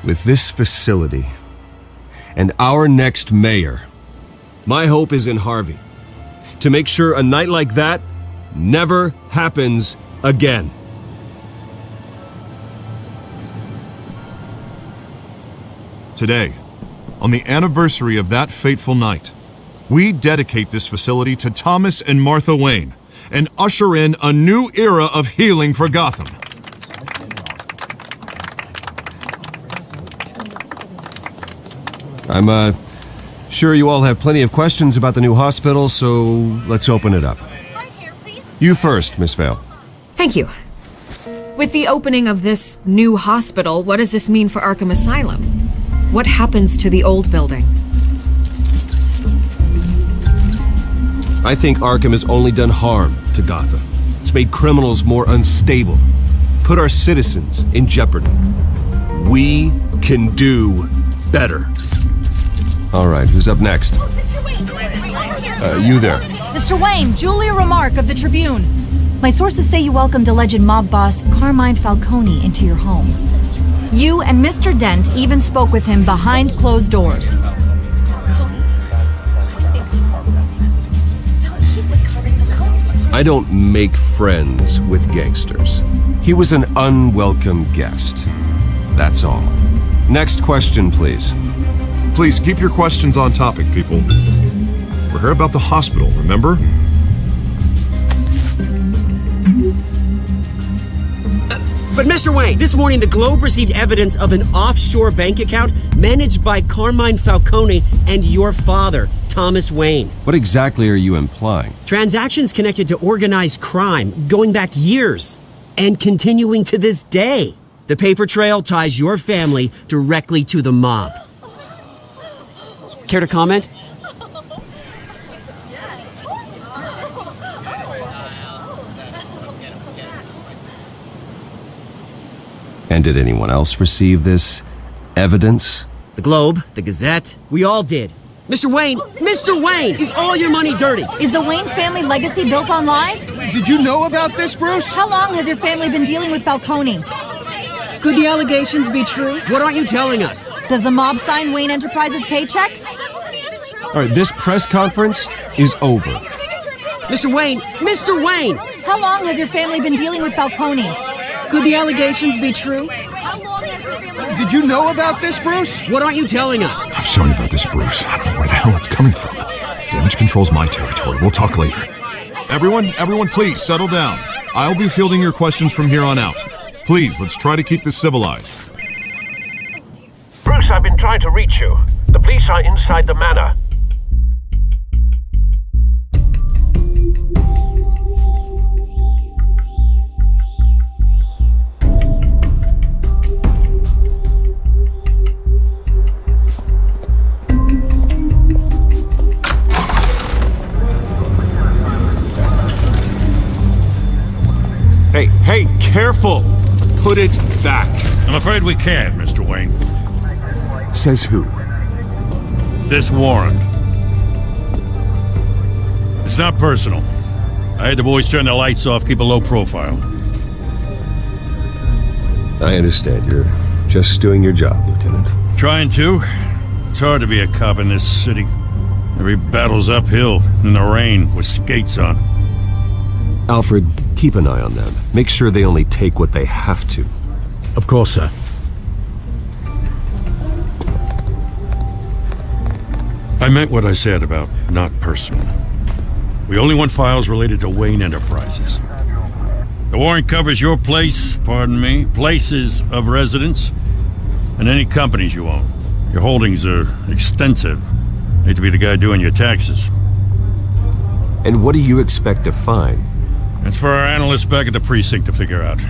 With this facility and our next mayor, My hope is in Harvey. To make sure a night like that never happens again. Today, on the anniversary of that fateful night, we dedicate this facility to Thomas and Martha Wayne and usher in a new era of healing for Gotham. I'm sure you all have plenty of questions about the new hospital, so let's open it up. You first, Miss Vale. Thank you. With the opening of this new hospital, what does this mean for Arkham Asylum? What happens to the old building? I think Arkham has only done harm to Gotham. It's made criminals more unstable, put our citizens in jeopardy. We can do better. All right, who's up next? You there. Mr. Wayne, Julia Remark of the Tribune. My sources say you welcomed alleged mob boss Carmine Falcone into your home. You and Mr. Dent even spoke with him behind closed doors. I don't make friends with gangsters. He was an unwelcome guest. That's all. Next question, please. Please keep your questions on topic, people. We're here about the hospital, remember? But Mr. Wayne, this morning the Globe received evidence of an offshore bank account managed by Carmine Falcone and your father, Thomas Wayne. What exactly are you implying? Transactions connected to organized crime going back years and continuing to this day. The paper trail ties your family directly to the mob. Care to comment? And did anyone else receive this evidence? The Globe, the Gazette, we all did. Mr. Wayne, is all your money dirty? Is the Wayne family legacy built on lies? Did you know about this, Bruce? How long has your family been dealing with Falcone? Could the allegations be true? What aren't you telling us? Does the mob sign Wayne Enterprises paychecks? All right, this press conference is over. Mr. Wayne! How long has your family been dealing with Falcone? Could the allegations be true? Did you know about this, Bruce? What aren't you telling us? I'm sorry about this, Bruce. I don't know where the hell it's coming from. Damage control's my territory. We'll talk later. Everyone, please settle down. I'll be fielding your questions from here on out. Please, let's try to keep this civilized. Bruce, I've been trying to reach you. The police are inside the manor. Hey, careful! Put it back. I'm afraid we can't, Mr. Wayne. Says who? This warrant. It's not personal. I had the boys turn the lights off, keep a low profile. I understand. You're just doing your job, Lieutenant. Trying to. It's hard to be a cop in this city. Every battle's uphill, in the rain, with skates on. Alfred, keep an eye on them. Make sure they only take what they have to. Of course, sir. I meant what I said about not personal. We only want files related to Wayne Enterprises. The warrant covers your place, places of residence, and any companies you own. Your holdings are extensive. Hate to be the guy doing your taxes. And what do you expect to find? It's for our analysts back at the precinct to figure out.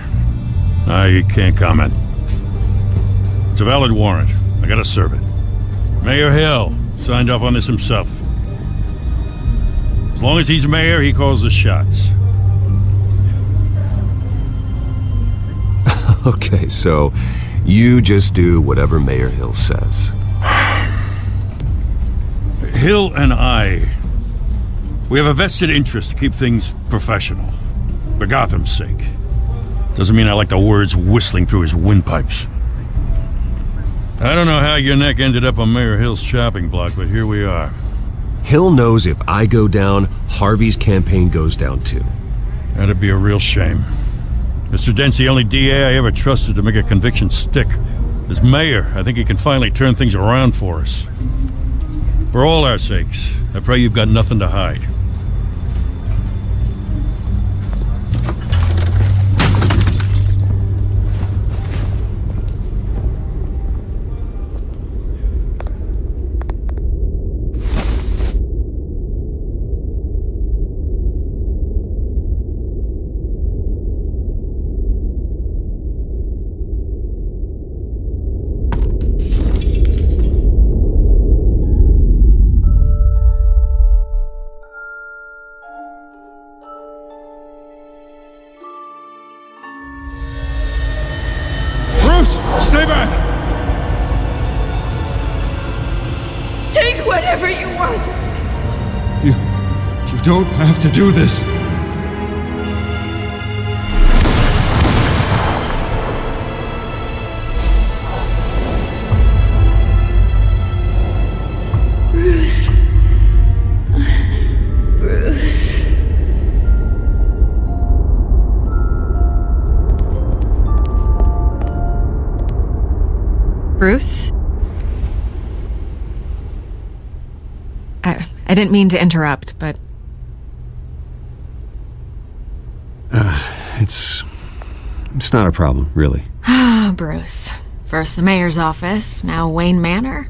I can't comment. It's a valid warrant. I gotta serve it. Mayor Hill signed off on this himself. As long as he's mayor, he calls the shots. Okay, so you just do whatever Mayor Hill says. Hill and we have a vested interest to keep things professional. For Gotham's sake. Doesn't mean I like the words whistling through his windpipes. I don't know how your neck ended up on Mayor Hill's shopping block, but here we are. Hill knows if I go down, Harvey's campaign goes down too. That'd be a real shame. Mr. Dent's the only DA I ever trusted to make a conviction stick. As mayor, I think he can finally turn things around for us. For all our sakes, I pray you've got nothing to hide. Stay back! Take whatever you want. You don't have to do this. Bruce. Bruce. Bruce? I didn't mean to interrupt, but... It's not a problem, really. Ah, Bruce. First the mayor's office, now Wayne Manor.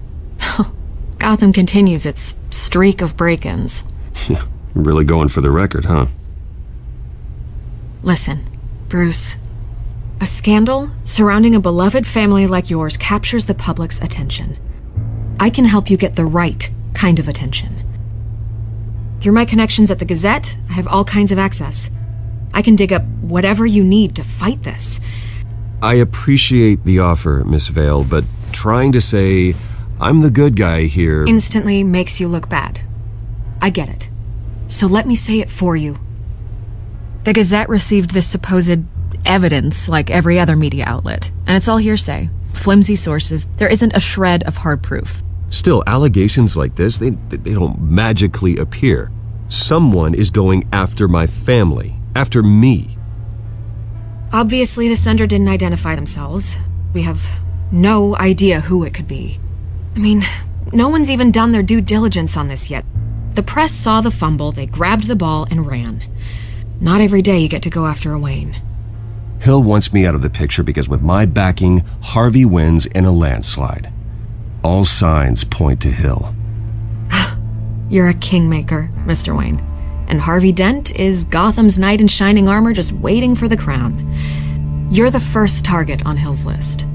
Gotham continues its streak of break-ins. Yeah, you're really going for the record, huh? Listen, Bruce. A scandal surrounding a beloved family like yours captures the public's attention. I can help you get the right kind of attention. Through my connections at the Gazette, I have all kinds of access. I can dig up whatever you need to fight this. I appreciate the offer, Miss Vale, but trying to say I'm the good guy here... instantly makes you look bad. I get it. So let me say it for you. The Gazette received this supposed evidence like every other media outlet, and it's all hearsay. Flimsy sources. There isn't a shred of hard proof. Still, allegations like this, they don't magically appear. Someone is going after my family, after me. Obviously, the sender didn't identify themselves. We have no idea who it could be. I mean, no one's even done their due diligence on this yet. The press saw the fumble, they grabbed the ball and ran. Not every day you get to go after a Wayne. Hill wants me out of the picture because with my backing, Harvey wins in a landslide. All signs point to Hill. You're a kingmaker, Mr. Wayne. And Harvey Dent is Gotham's knight in shining armor just waiting for the crown. You're the first target on Hill's list.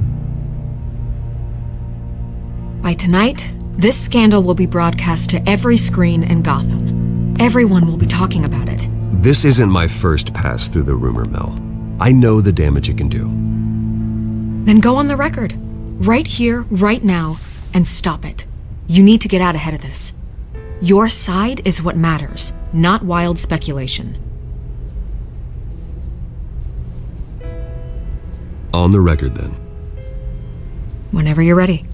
By tonight, this scandal will be broadcast to every screen in Gotham. Everyone will be talking about it. This isn't my first pass through the rumor mill. I know the damage it can do. Then go on the record. Right here, right now, and stop it. You need to get out ahead of this. Your side is what matters, not wild speculation. On the record, then. Whenever you're ready.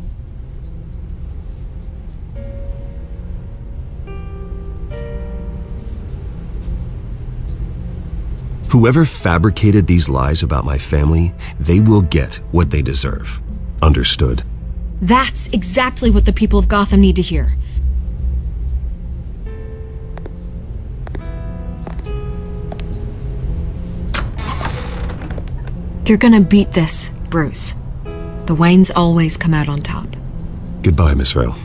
Whoever fabricated these lies about my family, they will get what they deserve. Understood? That's exactly what the people of Gotham need to hear. You're gonna beat this, Bruce. The Waynes always come out on top. Goodbye, Miss Vale.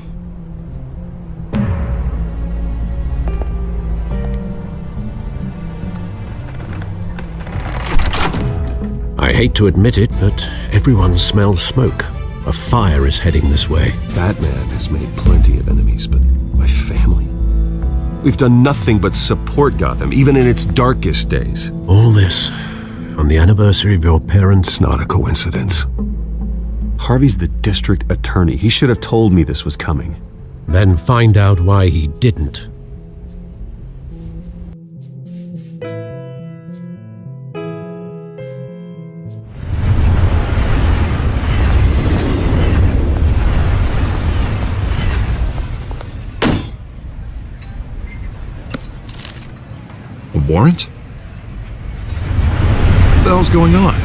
I hate to admit it, but everyone smells smoke. A fire is heading this way. Batman has made plenty of enemies, but my family? We've done nothing but support Gotham, even in its darkest days. All this on the anniversary of your parents'... It's not a coincidence. Harvey's the district attorney. He should have told me this was coming. Then find out why he didn't. warrant? What the hell's going on?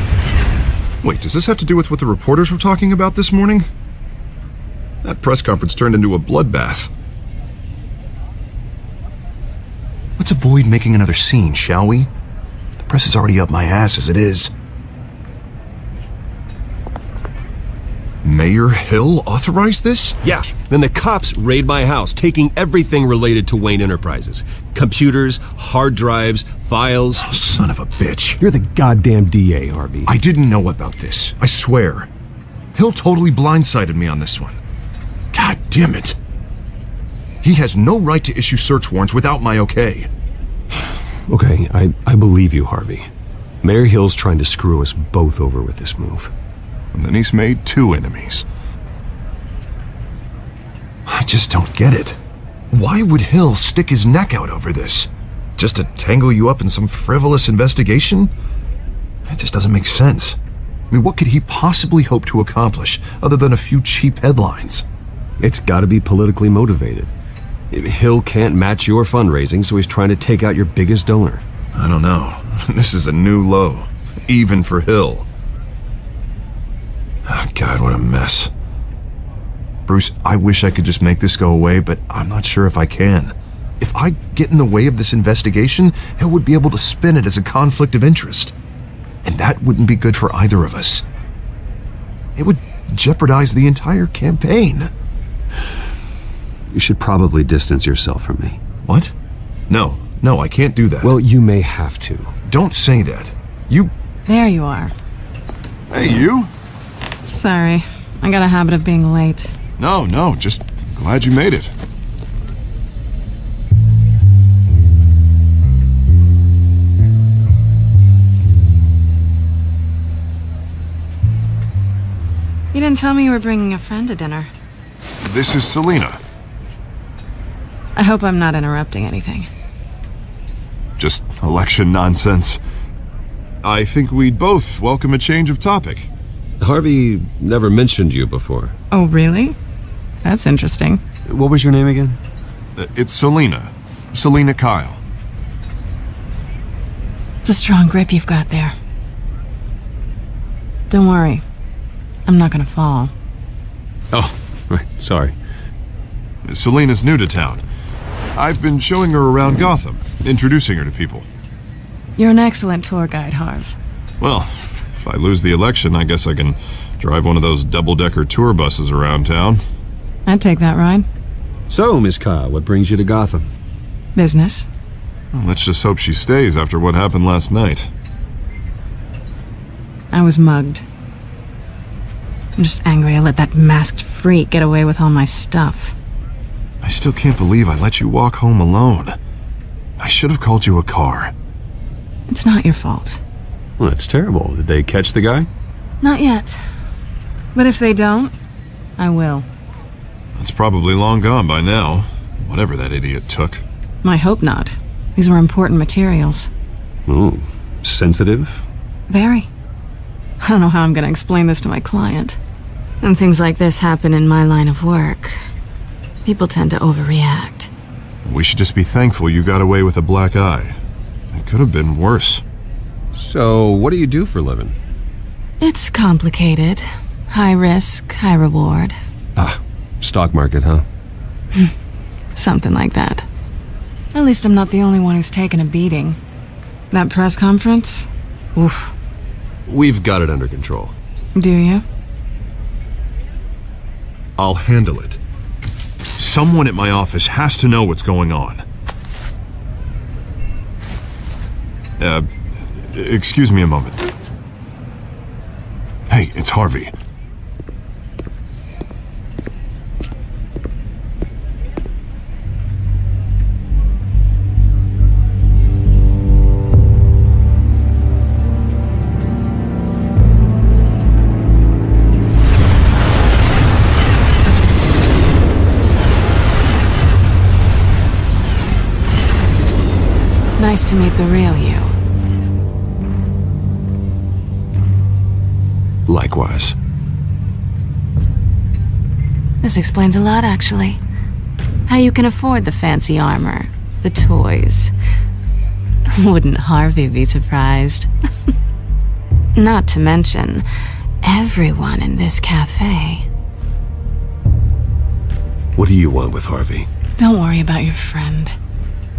Wait, does this have to do with what the reporters were talking about this morning? That press conference turned into a bloodbath. Let's avoid making another scene, shall we? The press is already up my ass as it is. Mayor Hill authorized this? Yeah, then the cops raid my house, taking everything related to Wayne Enterprises. Computers, hard drives, files. Oh, son of a bitch. You're the goddamn DA, Harvey. I didn't know about this, I swear. Hill totally blindsided me on this one. God damn it. He has no right to issue search warrants without my okay. Okay, I believe you, Harvey. Mayor Hill's trying to screw us both over with this move. And then he's made 2 enemies. I just don't get it. Why would Hill stick his neck out over this? Just to tangle you up in some frivolous investigation? It just doesn't make sense. I mean, what could he possibly hope to accomplish other than a few cheap headlines? It's gotta be politically motivated. Hill can't match your fundraising, so he's trying to take out your biggest donor. I don't know. This is a new low, even for Hill. Oh, God, what a mess. Bruce, I wish I could just make this go away, but I'm not sure if I can. If I get in the way of this investigation, Hill would be able to spin it as a conflict of interest. And that wouldn't be good for either of us. It would jeopardize the entire campaign. You should probably distance yourself from me. What? No, I can't do that. Well, you may have to. Don't say that. You... There you are. Hey, you? Sorry, I got a habit of being late. No, just glad you made it. You didn't tell me you were bringing a friend to dinner. This is Selena. I hope I'm not interrupting anything. Just election nonsense. I think we'd both welcome a change of topic. Harvey never mentioned you before. Oh, really? That's interesting. What was your name again? It's Selena. Selena Kyle. It's a strong grip you've got there. Don't worry. I'm not gonna fall. Oh, right. Sorry. Selena's new to town. I've been showing her around Gotham, introducing her to people. You're an excellent tour guide, Harv. Well, if I lose the election, I guess I can drive one of those double-decker tour buses around town. I'd take that ride. So, Miss Kyle, what brings you to Gotham? Business. Well, let's just hope she stays after what happened last night. I was mugged. I'm just angry I let that masked freak get away with all my stuff. I still can't believe I let you walk home alone. I should have called you a car. It's not your fault. Well, that's terrible. Did they catch the guy? Not yet. But if they don't, I will. It's probably long gone by now, whatever that idiot took. I hope not. These were important materials. Ooh, sensitive? Very. I don't know how I'm gonna explain this to my client. And things like this happen in my line of work. People tend to overreact. We should just be thankful you got away with a black eye. It could have been worse. So, what do you do for a living? It's complicated. High risk, high reward. Ah, stock market, huh? Something like that. At least I'm not the only one who's taken a beating. That press conference? Oof. We've got it under control. Do you? I'll handle it. Someone at my office has to know what's going on. Excuse me a moment. Hey, it's Harvey. Nice to meet the real you. Likewise. This explains a lot, actually. How you can afford the fancy armor, the toys. Wouldn't Harvey be surprised? Not to mention, everyone in this cafe. What do you want with Harvey? Don't worry about your friend.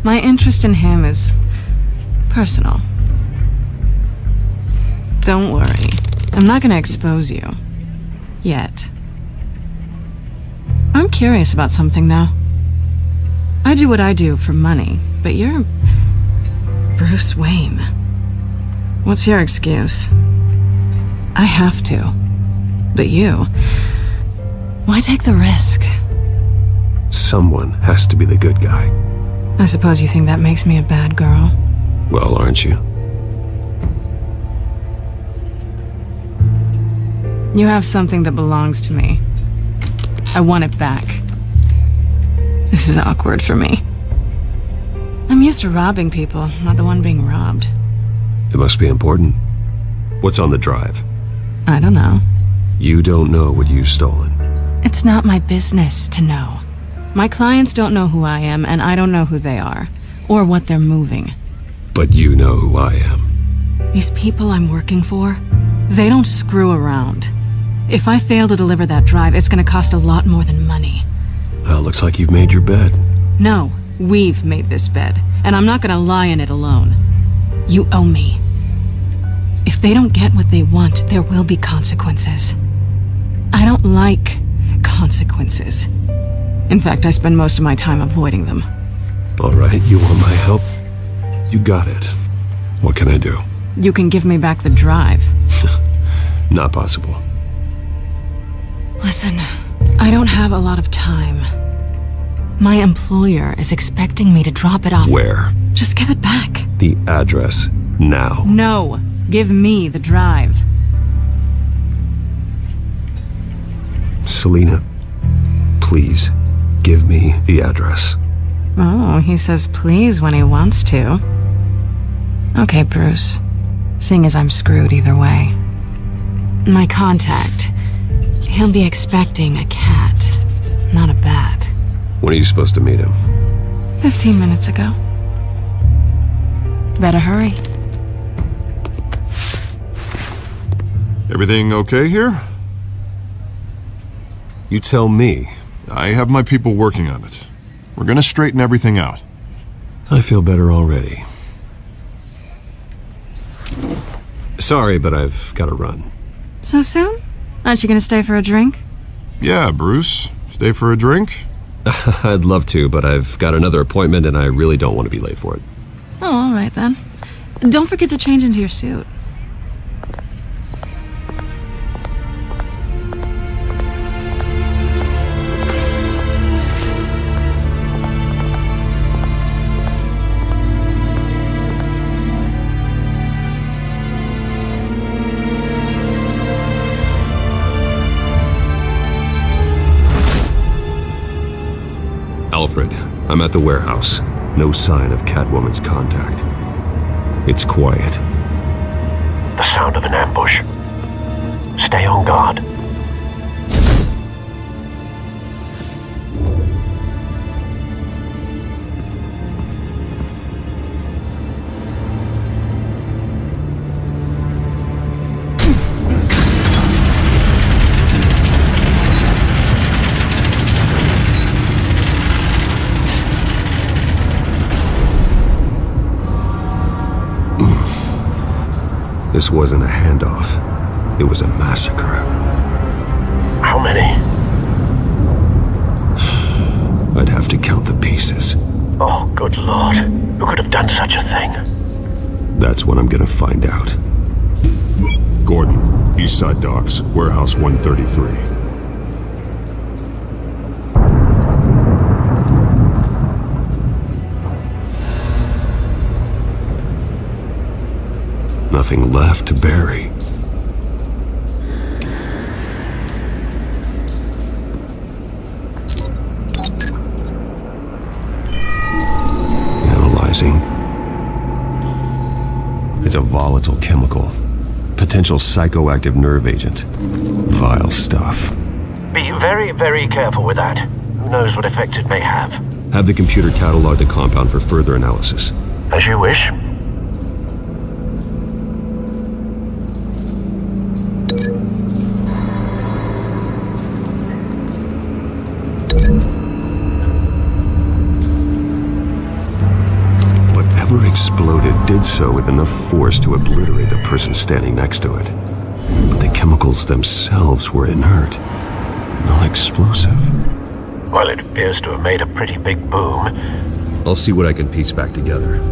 My interest in him is personal. Don't worry. I'm not gonna expose you. Yet. I'm curious about something, though. I do what I do for money, but you're Bruce Wayne. What's your excuse? I have to. But you... why take the risk? Someone has to be the good guy. I suppose you think that makes me a bad girl. Well, aren't you? You have something that belongs to me. I want it back. This is awkward for me. I'm used to robbing people, not the one being robbed. It must be important. What's on the drive? I don't know. You don't know what you've stolen. It's not my business to know. My clients don't know who I am, and I don't know who they are, or what they're moving. But you know who I am. These people I'm working for, they don't screw around. If I fail to deliver that drive, it's gonna cost a lot more than money. Well, looks like you've made your bed. No, we've made this bed, and I'm not gonna lie in it alone. You owe me. If they don't get what they want, there will be consequences. I don't like consequences. In fact, I spend most of my time avoiding them. All right, you want my help? You got it. What can I do? You can give me back the drive. Not possible. Listen, I don't have a lot of time. My employer is expecting me to drop it off. Where? Just give it back. The address, now. No, give me the drive. Selina, please, give me the address. Oh, he says please when he wants to. Okay, Bruce. Seeing as I'm screwed either way. My contact, he'll be expecting a cat, not a bat. When are you supposed to meet him? 15 minutes ago. Better hurry. Everything okay here? You tell me. I have my people working on it. We're gonna straighten everything out. I feel better already. Sorry, but I've got to run. So soon? Aren't you gonna stay for a drink? Yeah, Bruce. Stay for a drink? I'd love to, but I've got another appointment and I really don't want to be late for it. Oh, all right then. Don't forget to change into your suit. Alfred, I'm at the warehouse. No sign of Catwoman's contact. It's quiet. The sound of an ambush. Stay on guard. This wasn't a handoff. It was a massacre. How many? I'd have to count the pieces. Oh, good lord. Who could have done such a thing? That's what I'm gonna find out. Gordon, Eastside Docks, Warehouse 133. Nothing left to bury. Analyzing. It's a volatile chemical. Potential psychoactive nerve agent. Vile stuff. Be very, very careful with that. Who knows what effect it may have. Have the computer catalog the compound for further analysis. As you wish. did so with enough force to obliterate the person standing next to it. But the chemicals themselves were inert, non-explosive. Well, it appears to have made a pretty big boom. I'll see what I can piece back together.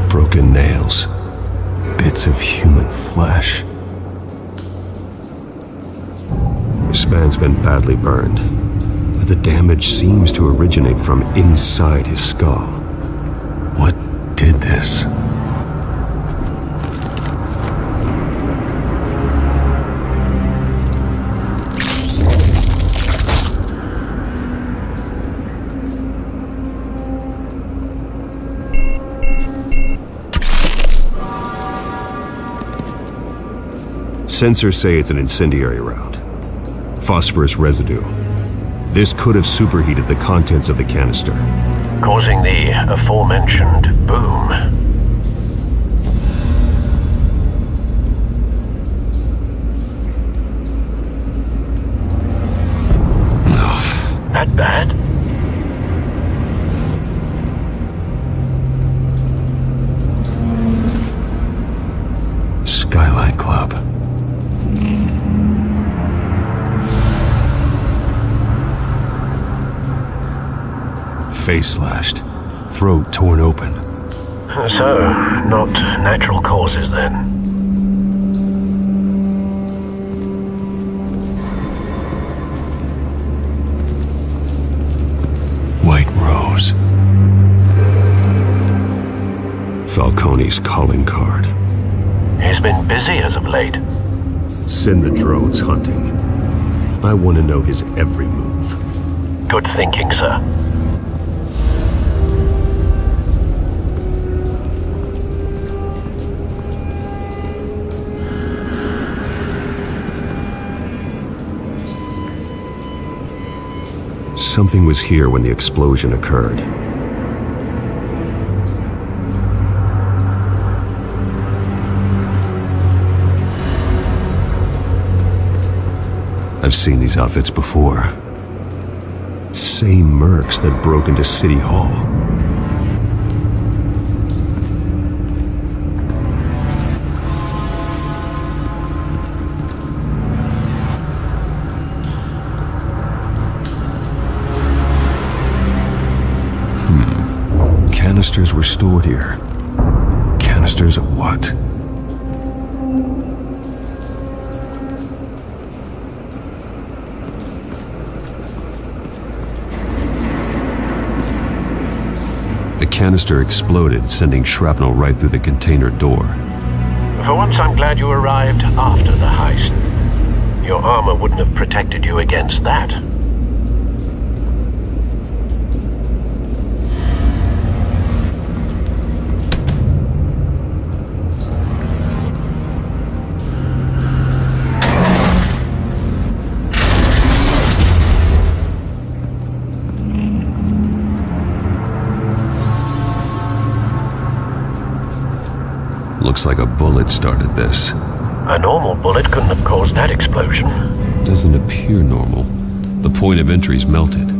Broken nails, bits of human flesh. This man's been badly burned, but the damage seems to originate from inside his skull. What did this? Sensors say it's an incendiary round. Phosphorus residue. This could have superheated the contents of the canister, causing the aforementioned boom. That bad? Skyline Club. Face slashed, throat torn open. So, not natural causes then. White Rose. Falcone's calling card. He's been busy as of late. Send the drones hunting. I want to know his every move. Good thinking, sir. Something was here when the explosion occurred. I've seen these outfits before. Same mercs that broke into City Hall. Canisters were stored here. Canisters of what? The canister exploded, sending shrapnel right through the container door. For once, I'm glad you arrived after the heist. Your armor wouldn't have protected you against that. Looks like a bullet started this. A normal bullet couldn't have caused that explosion. Doesn't appear normal. The point of entry's melted.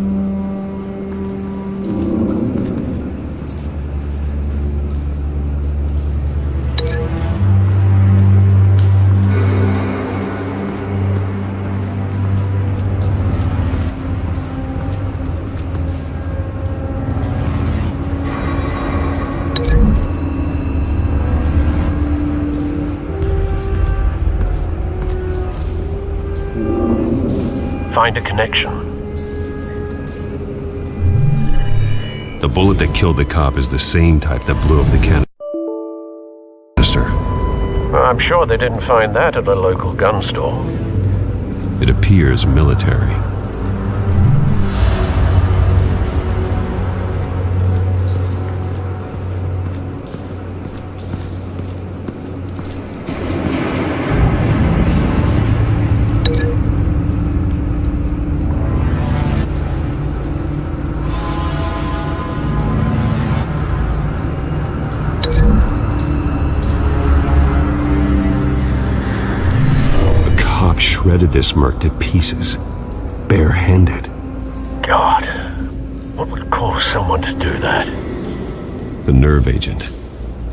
Find a connection. The bullet that killed the cop is the same type that blew up the canister. I'm sure they didn't find that at a local gun store. It appears military. shredded this merc to pieces, barehanded. God, what would cause someone to do that? The nerve agent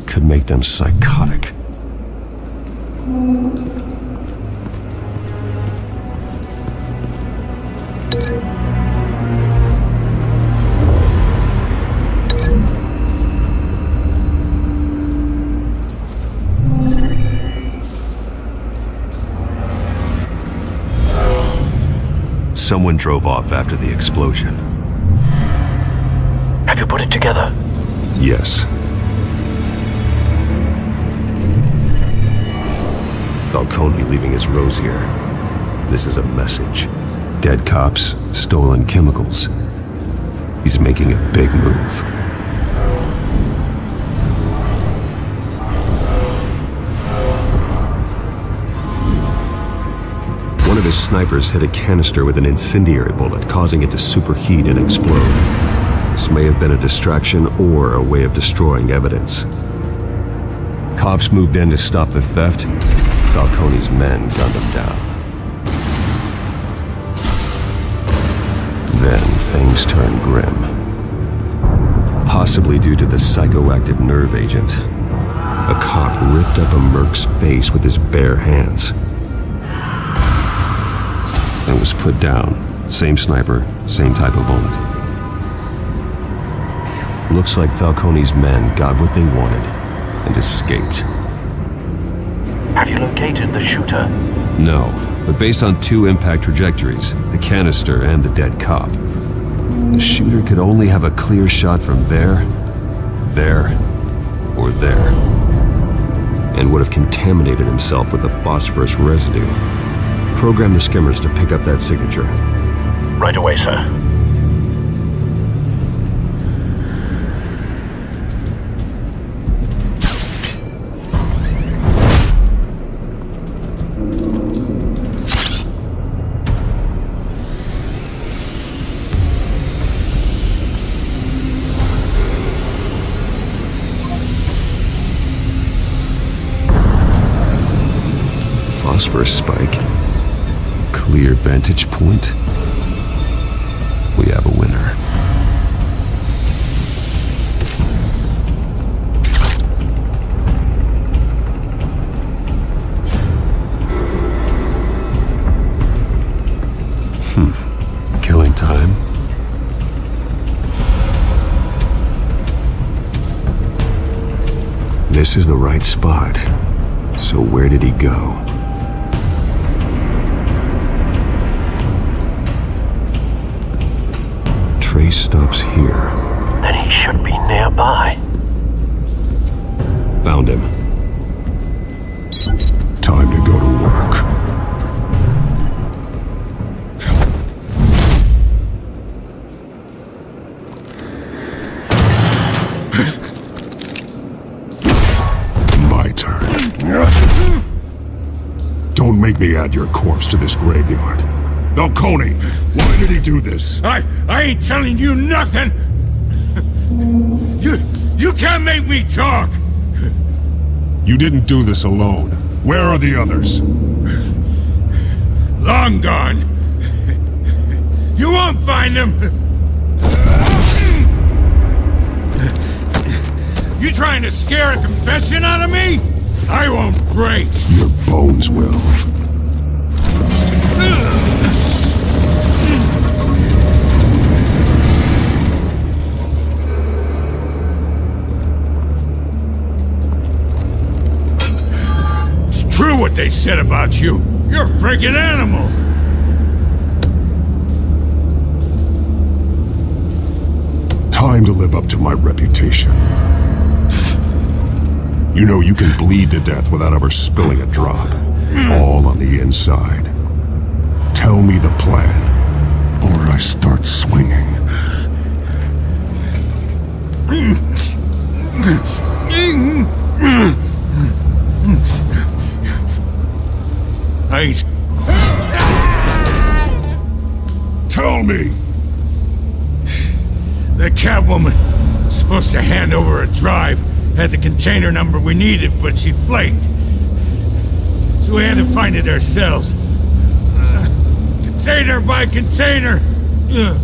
could make them psychotic. Someone drove off after the explosion. Have you put it together? Yes. Falcone leaving his rose here. This is a message. Dead cops, stolen chemicals. He's making a big move. One of his snipers hit a canister with an incendiary bullet, causing it to superheat and explode. This may have been a distraction or a way of destroying evidence. Cops moved in to stop the theft. Falcone's men gunned him down. Then things turned grim. Possibly due to the psychoactive nerve agent. A cop ripped up a merc's face with his bare hands. And was put down. Same sniper, same type of bullet. Looks like Falcone's men got what they wanted and escaped. Have you located the shooter? No, but based on 2 impact trajectories, the canister and the dead cop, the shooter could only have a clear shot from there, or there, and would have contaminated himself with the phosphorus residue. Program the skimmers to pick up that signature. Right away, sir. Phosphorus spike. Clear vantage point. We have a winner. Killing time. This is the right spot. So where did he go? Trace stops here. Then he should be nearby. Found him. Time to go to work. My turn. Don't make me add your corpse to this graveyard. Falcone, why did he do this? I ain't telling you nothing! You can't make me talk! You didn't do this alone. Where are the others? Long gone. You won't find them! You trying to scare a confession out of me? I won't break! Your bones will. True what they said about you. You're a freaking animal. Time to live up to my reputation. You know you can bleed to death without ever spilling a drop. All on the inside. Tell me the plan, or I start swinging. Tell me! The Catwoman was supposed to hand over a drive, had the container number we needed, but she flaked. So we had to find it ourselves. Container by container. Ugh.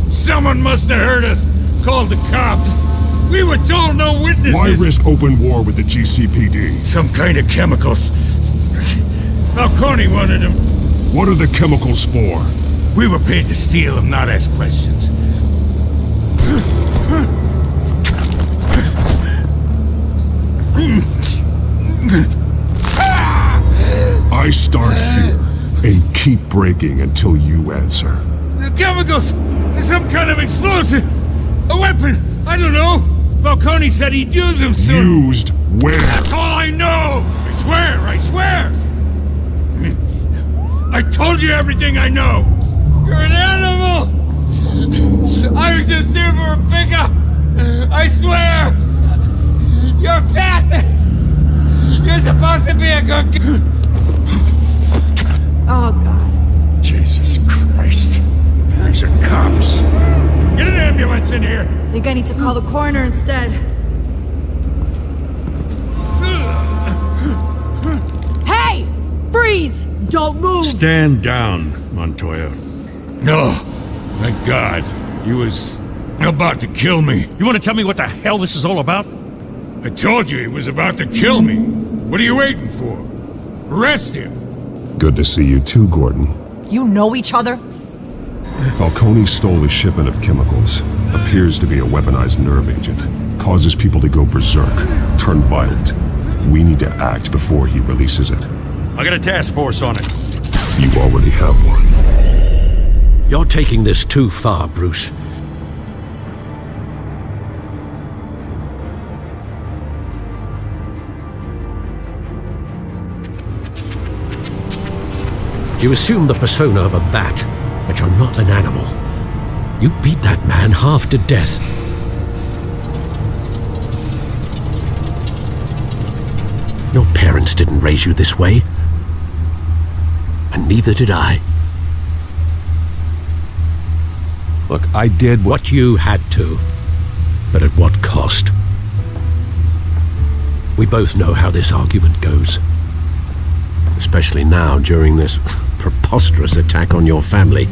Someone must have heard us. Called the cops. We were told no witnesses. Why risk open war with the GCPD? Some kind of chemicals. Falcone wanted them. What are the chemicals for? We were paid to steal them, not ask questions. I start here and keep breaking until you answer. The chemicals! Some kind of explosive! A weapon! I don't know! Falcone said he'd use them soon! Used where? That's all I know! I swear! I told you everything I know! You're an animal! I was just here for a pickup! I swear! You're fat! You're supposed to be a good... Oh, God. Jesus Christ. These are cops. Get an ambulance in here! I think I need to call the coroner instead. Hey! Freeze! Don't move! Stand down, Montoya. No. Thank God. He was about to kill me. You want to tell me what the hell this is all about? I told you he was about to kill me. What are you waiting for? Arrest him. Good to see you too, Gordon. You know each other? Falcone stole a shipment of chemicals. Appears to be a weaponized nerve agent. Causes people to go berserk, turn violent. We need to act before he releases it. I got a task force on it. You already have one. You're taking this too far, Bruce. You assume the persona of a bat, but you're not an animal. You beat that man half to death. Your parents didn't raise you this way. And neither did I. Look, I did what you had to, but at what cost? We both know how this argument goes. Especially now, during this preposterous attack on your family.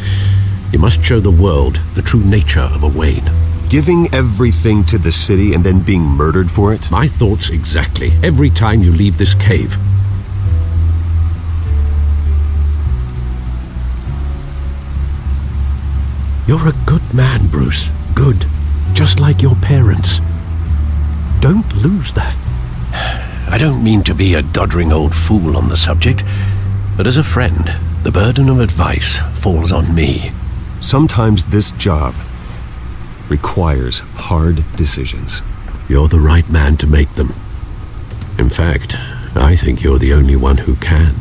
You must show the world the true nature of a Wayne. Giving everything to the city and then being murdered for it? My thoughts exactly. Every time you leave this cave. You're a good man, Bruce. Good. Just like your parents. Don't lose that. I don't mean to be a doddering old fool on the subject, but as a friend, the burden of advice falls on me. Sometimes this job requires hard decisions. You're the right man to make them. In fact, I think you're the only one who can.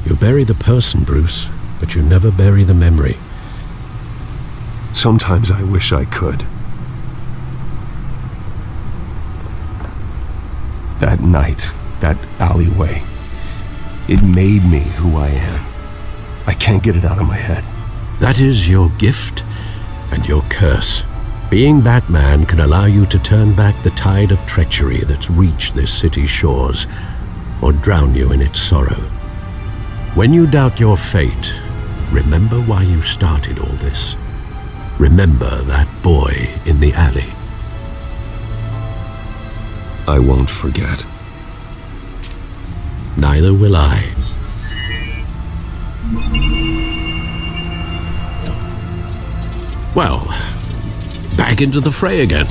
You bury the person, Bruce, but you never bury the memory. Sometimes I wish I could. That night, that alleyway, it made me who I am. I can't get it out of my head. That is your gift and your curse. Being Batman can allow you to turn back the tide of treachery that's reached this city's shores, or drown you in its sorrow. When you doubt your fate, remember why you started all this. Remember that boy in the alley. I won't forget. Neither will I. Well, back into the fray again.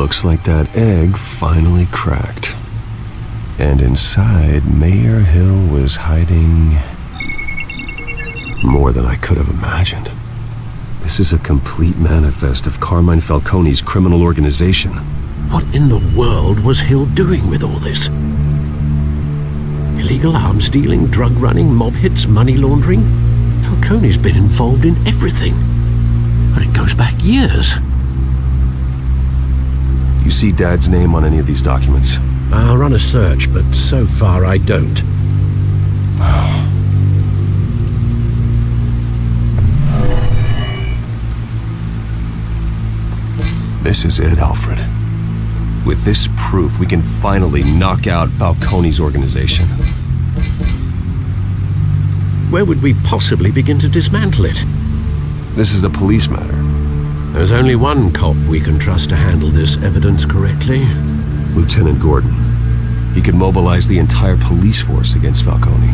Looks like that egg finally cracked. And inside, Mayor Hill was hiding more than I could have imagined. This is a complete manifest of Carmine Falcone's criminal organization. What in the world was Hill doing with all this? Illegal arms dealing, drug running, mob hits, money laundering? Falcone's been involved in everything. But it goes back years. You see Dad's name on any of these documents? I'll run a search, but so far I don't. This is it, Alfred. With this proof, we can finally knock out Falcone's organization. Where would we possibly begin to dismantle it? This is a police matter. There's only one cop we can trust to handle this evidence correctly. Lieutenant Gordon. He could mobilize the entire police force against Falcone.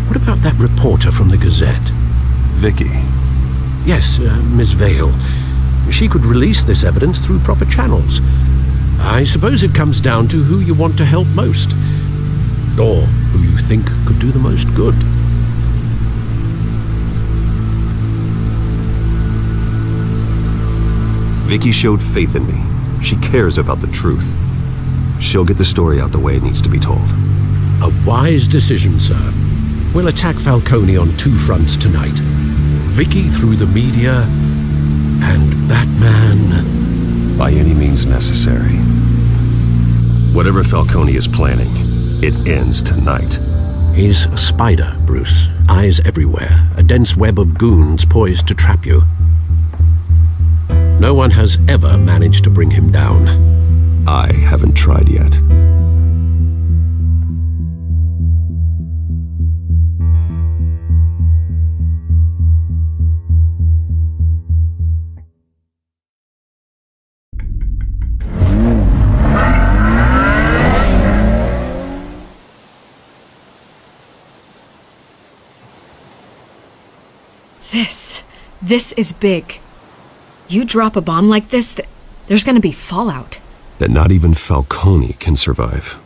What about that reporter from the Gazette? Vicky. Yes, Miss Vale. She could release this evidence through proper channels. I suppose it comes down to who you want to help most. Or who you think could do the most good. Vicky showed faith in me. She cares about the truth. She'll get the story out the way it needs to be told. A wise decision, sir. We'll attack Falcone on two fronts tonight. Vicky through the media, and Batman... by any means necessary. Whatever Falcone is planning, it ends tonight. He's a spider, Bruce. Eyes everywhere. A dense web of goons poised to trap you. No one has ever managed to bring him down. I haven't tried yet. This is big. You drop a bomb like this, there's gonna be fallout. That not even Falcone can survive.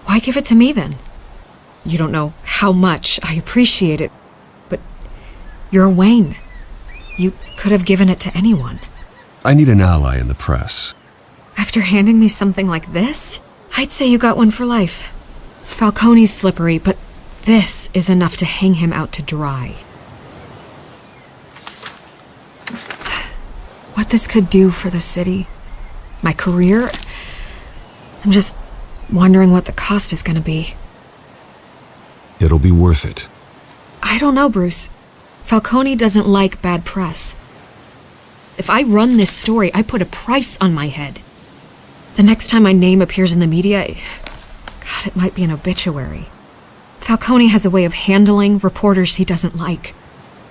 Why give it to me then? You don't know how much I appreciate it, but you're Wayne. You could have given it to anyone. I need an ally in the press. After handing me something like this, I'd say you got one for life. Falcone's slippery, but this is enough to hang him out to dry. What this could do for the city, my career, I'm just wondering what the cost is gonna be. It'll be worth it. I don't know, Bruce. Falcone doesn't like bad press. If I run this story, I put a price on my head. The next time my name appears in the media, God, it might be an obituary. Falcone has a way of handling reporters he doesn't like.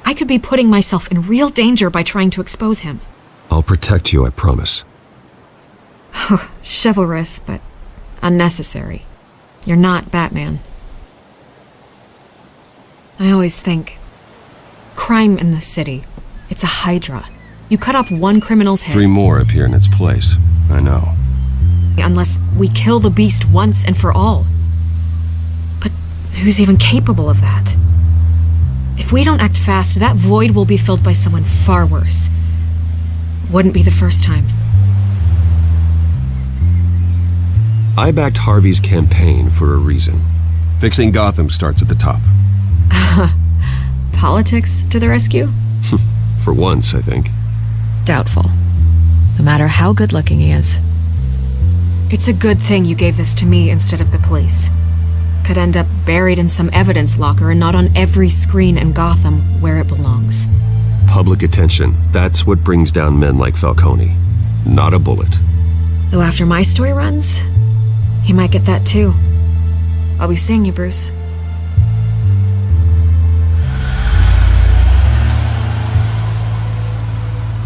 I could be putting myself in real danger by trying to expose him. I'll protect you, I promise. Chivalrous, but unnecessary. You're not Batman. I always think, crime in the city, it's a hydra. You cut off one criminal's head. 3 more appear in its place. I know. Unless we kill the beast once and for all. But who's even capable of that? If we don't act fast, that void will be filled by someone far worse. Wouldn't be the first time. I backed Harvey's campaign for a reason. Fixing Gotham starts at the top. Politics to the rescue? For once, I think. Doubtful. No matter how good-looking he is. It's a good thing you gave this to me instead of the police. Could end up buried in some evidence locker and not on every screen in Gotham where it belongs. Public attention. That's what brings down men like Falcone. Not a bullet. Though after my story runs, he might get that too. I'll be seeing you, Bruce.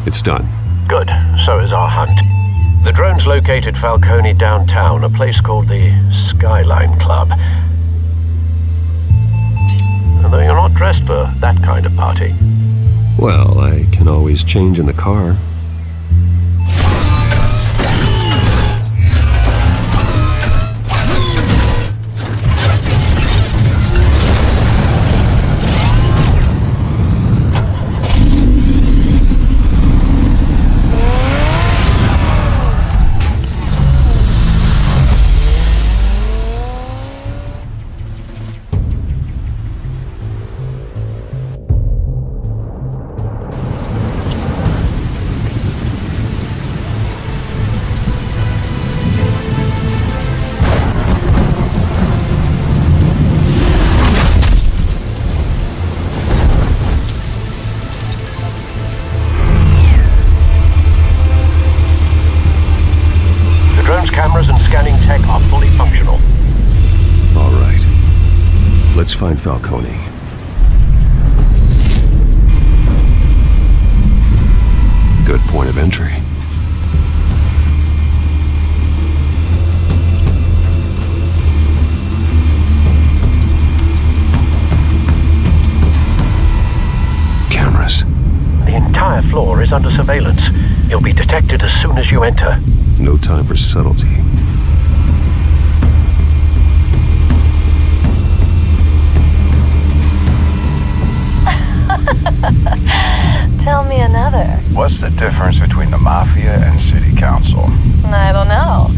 It's done. Good. So is our hunt. The drone's located Falcone downtown, a place called the Skyline Club. Although you're not dressed for that kind of party. Well, I can always change in the car. find Falcone. Good point of entry. Cameras. The entire floor is under surveillance. You'll be detected as soon as you enter. No time for subtlety. Tell me another. What's the difference between the Mafia and City Council? I don't know.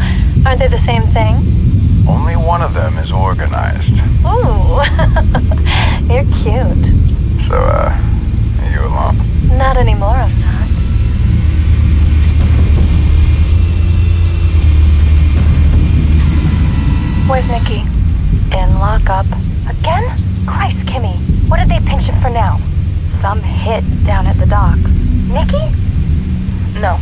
Aren't they the same thing? Only one of them is organized. Ooh, you're cute. So, are you alone? Not anymore, I'm not. Where's Nikki? In lockup. Again? Christ, Kimmy. What did they pinch him for now? Some hit down at the docks. Nikki? No.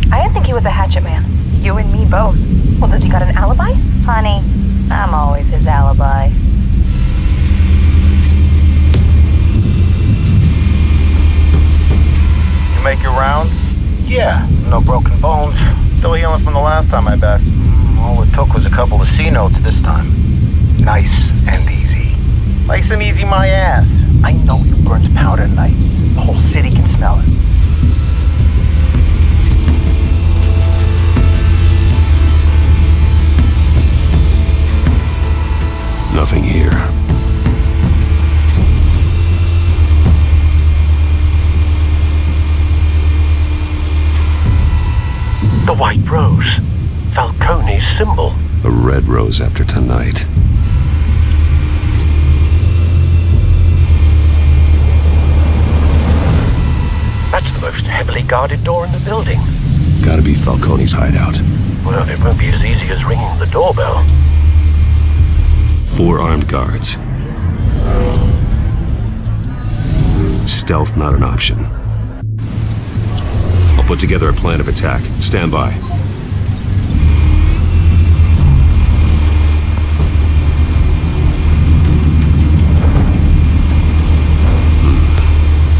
I didn't think he was a hatchet man. You and me both. Well, does he got an alibi? Honey, I'm always his alibi. You make your round? Yeah, no broken bones. Still healing from the last time, I bet. All it took was a couple of C notes this time. Nice and easy. Nice and easy my ass. I know you burned powder tonight. The whole city can smell it. Nothing here. The white rose. Falcone's symbol. A red rose after tonight. That's the most heavily guarded door in the building. Gotta be Falcone's hideout. Well, it won't be as easy as ringing the doorbell. 4 armed guards. Stealth not an option. I'll put together a plan of attack. Stand by.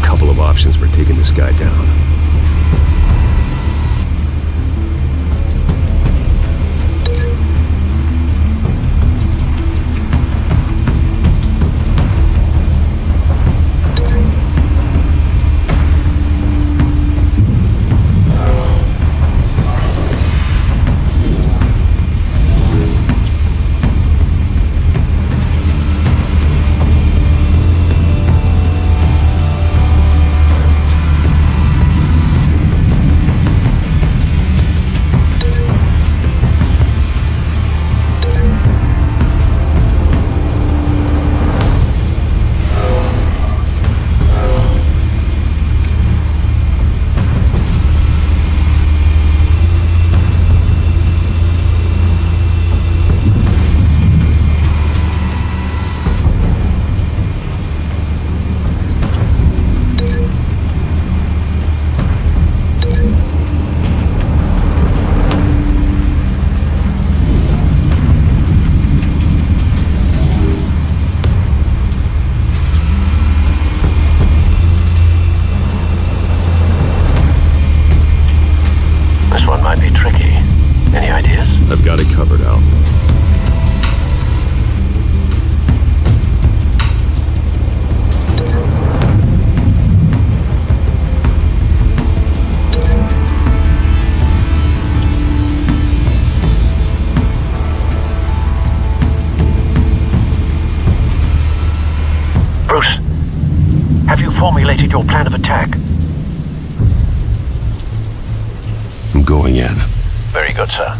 Couple of options for taking this guy down. I've got it covered, Al. Bruce, have you formulated your plan of attack? I'm going in. Very good, sir.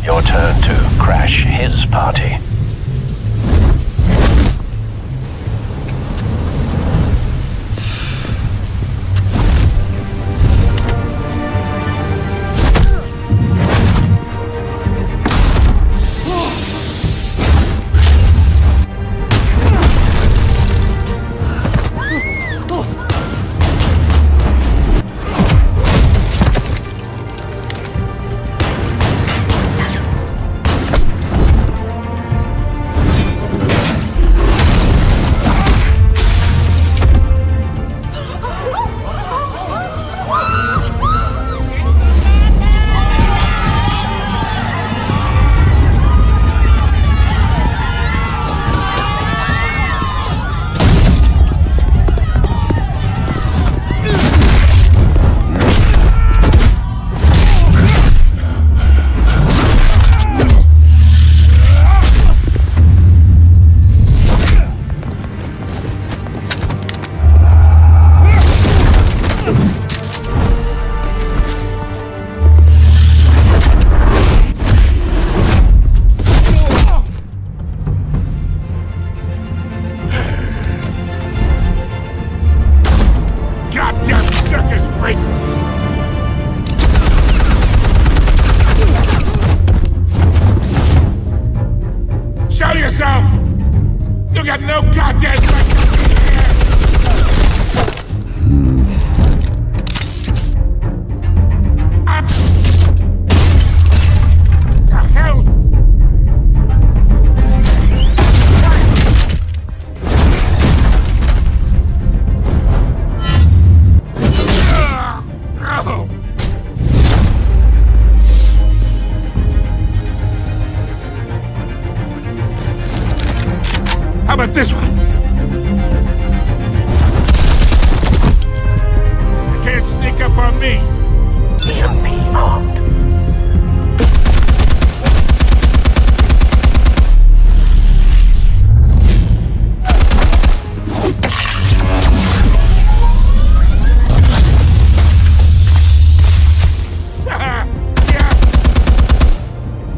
Your turn to crash his party. dead like How about this one? You can't sneak up on me. EMP armed.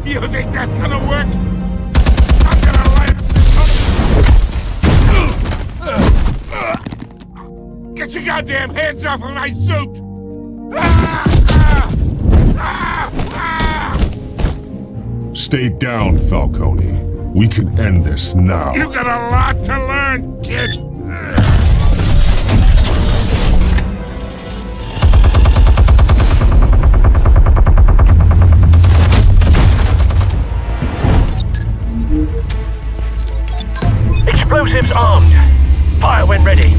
You think that's gonna work? I'm gonna light Get your goddamn hands off of my suit! Stay down, Falcone. We can end this now. You got a lot to learn, kid. Explosives armed. Fire when ready.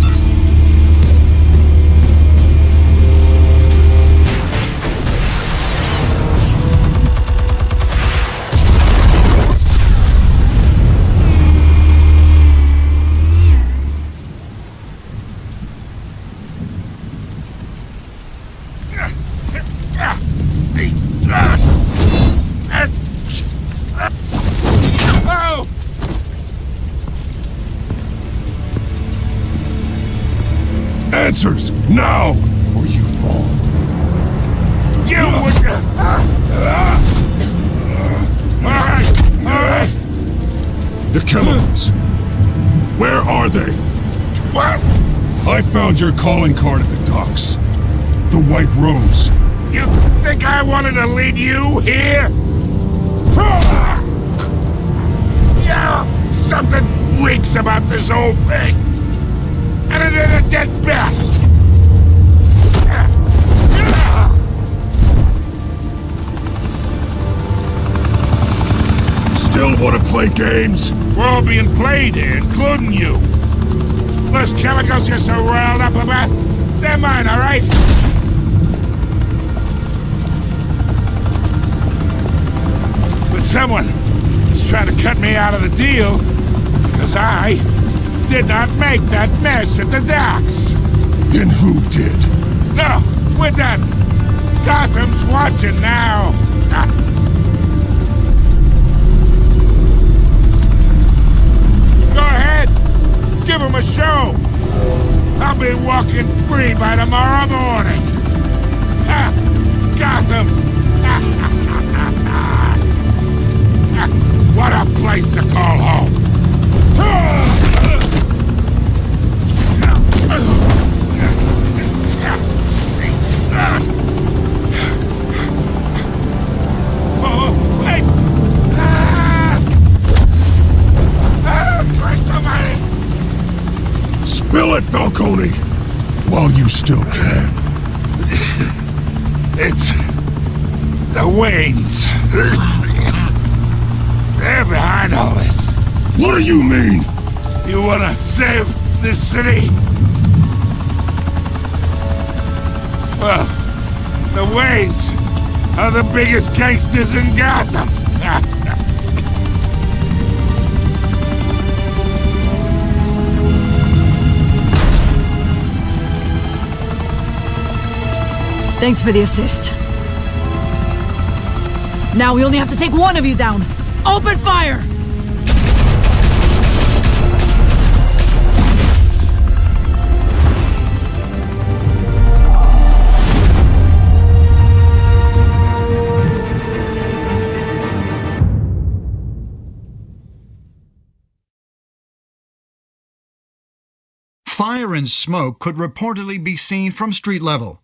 Oh! Answers, now, or you fall. You would... Alright! The chemicals. Where are they? What? I found your calling card at the docks. The White Rose. You think I wanted to lead you here? Yeah, something reeks about this whole thing. And it is a dead bat. Still want to play games? We're all being played here, including you. Those chemicals you're so riled up about, they're mine, all right? But someone is trying to cut me out of the deal because I did not make that mess at the docks. Then who did? No, we're done. Gotham's watching now. Go ahead. Give him a show. I'll be walking free by tomorrow morning. Gotham. What a place to call home. Oh, wait! Christ almighty! Spill it, Falcone! While you still can. It's... the Waynes. They're behind all this. What do you mean? You wanna save this city? Well, the Waynes are the biggest gangsters in Gotham. Thanks for the assist. Now we only have to take one of you down. Open fire! Fire and smoke could reportedly be seen from street level.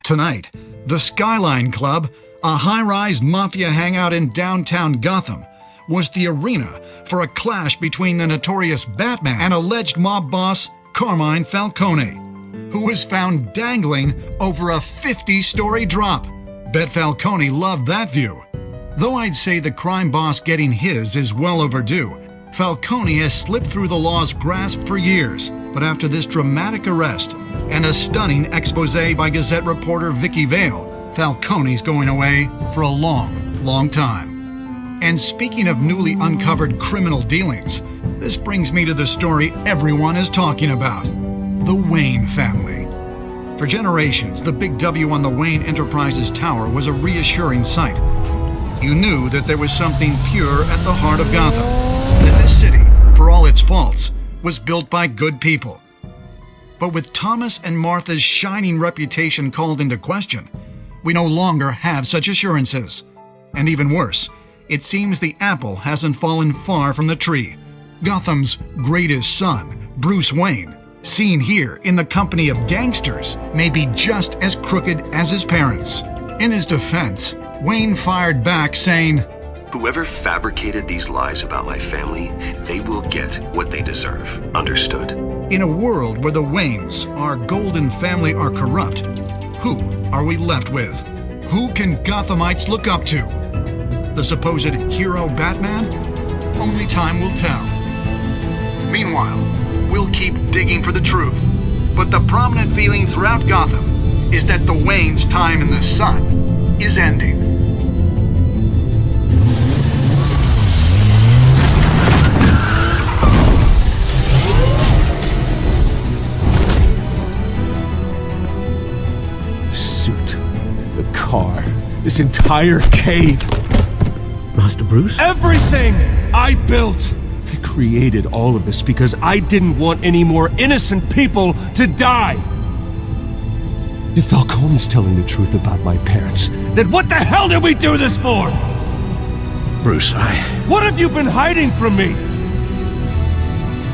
Tonight, the Skyline Club, a high-rise mafia hangout in downtown Gotham, was the arena for a clash between the notorious Batman and alleged mob boss Carmine Falcone, who was found dangling over a 50-story drop. Bet Falcone loved that view. Though I'd say the crime boss getting his is well overdue, Falcone has slipped through the law's grasp for years. But after this dramatic arrest and a stunning expose by Gazette reporter Vicky Vale, Falcone's going away for a long time. And speaking of newly uncovered criminal dealings, this brings me to the story everyone is talking about: the Wayne family. For generations, the big W on the Wayne Enterprises tower was a reassuring sight. You knew that there was something pure at the heart of Gotham, that this city, for all its faults, was built by good people. But with Thomas and Martha's shining reputation called into question, we no longer have such assurances. And even worse, it seems the apple hasn't fallen far from the tree. Gotham's greatest son, Bruce Wayne, seen here in the company of gangsters, may be just as crooked as his parents. In his defense, Wayne fired back saying, "Whoever fabricated these lies about my family, they will get what they deserve. Understood?" In a world where the Waynes, our golden family, are corrupt, who are we left with? Who can Gothamites look up to? The supposed hero Batman? Only time will tell. Meanwhile, we'll keep digging for the truth. But the prominent feeling throughout Gotham is that the Waynes' time in the sun is ending. The suit, the car, this entire cave. Master Bruce? Everything I built! I created all of this because I didn't want any more innocent people to die! If Falcone's telling the truth about my parents, then what the hell did we do this for? Bruce, What have you been hiding from me?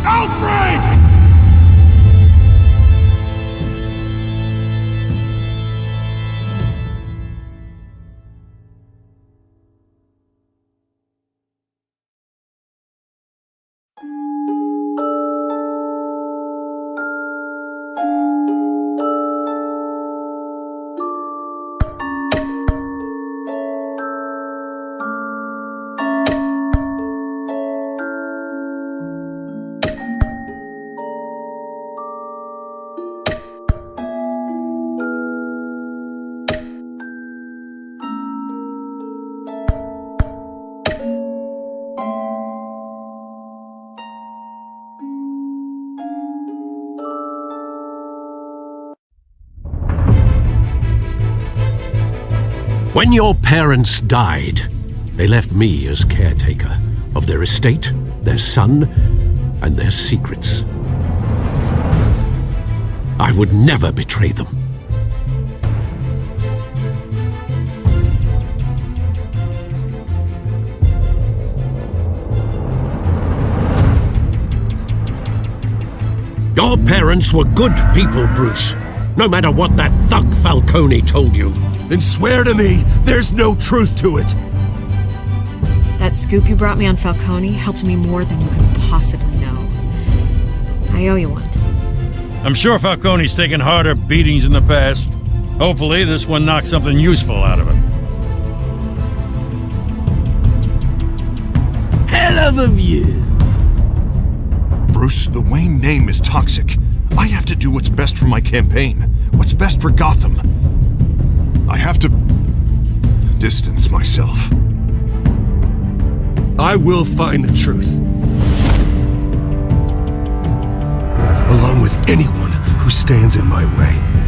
Alfred! When your parents died, they left me as caretaker of their estate, their son, and their secrets. I would never betray them. Your parents were good people, Bruce. No matter what that thug Falcone told you. Then swear to me there's no truth to it. That scoop you brought me on Falcone helped me more than you could possibly know. I owe you one. I'm sure Falcone's taken harder beatings in the past. Hopefully this one knocks something useful out of him. Hell of a view. Bruce, the Wayne name is toxic. I have to do what's best for my campaign. What's best for Gotham. I have to distance myself. I will find the truth. Along with anyone who stands in my way.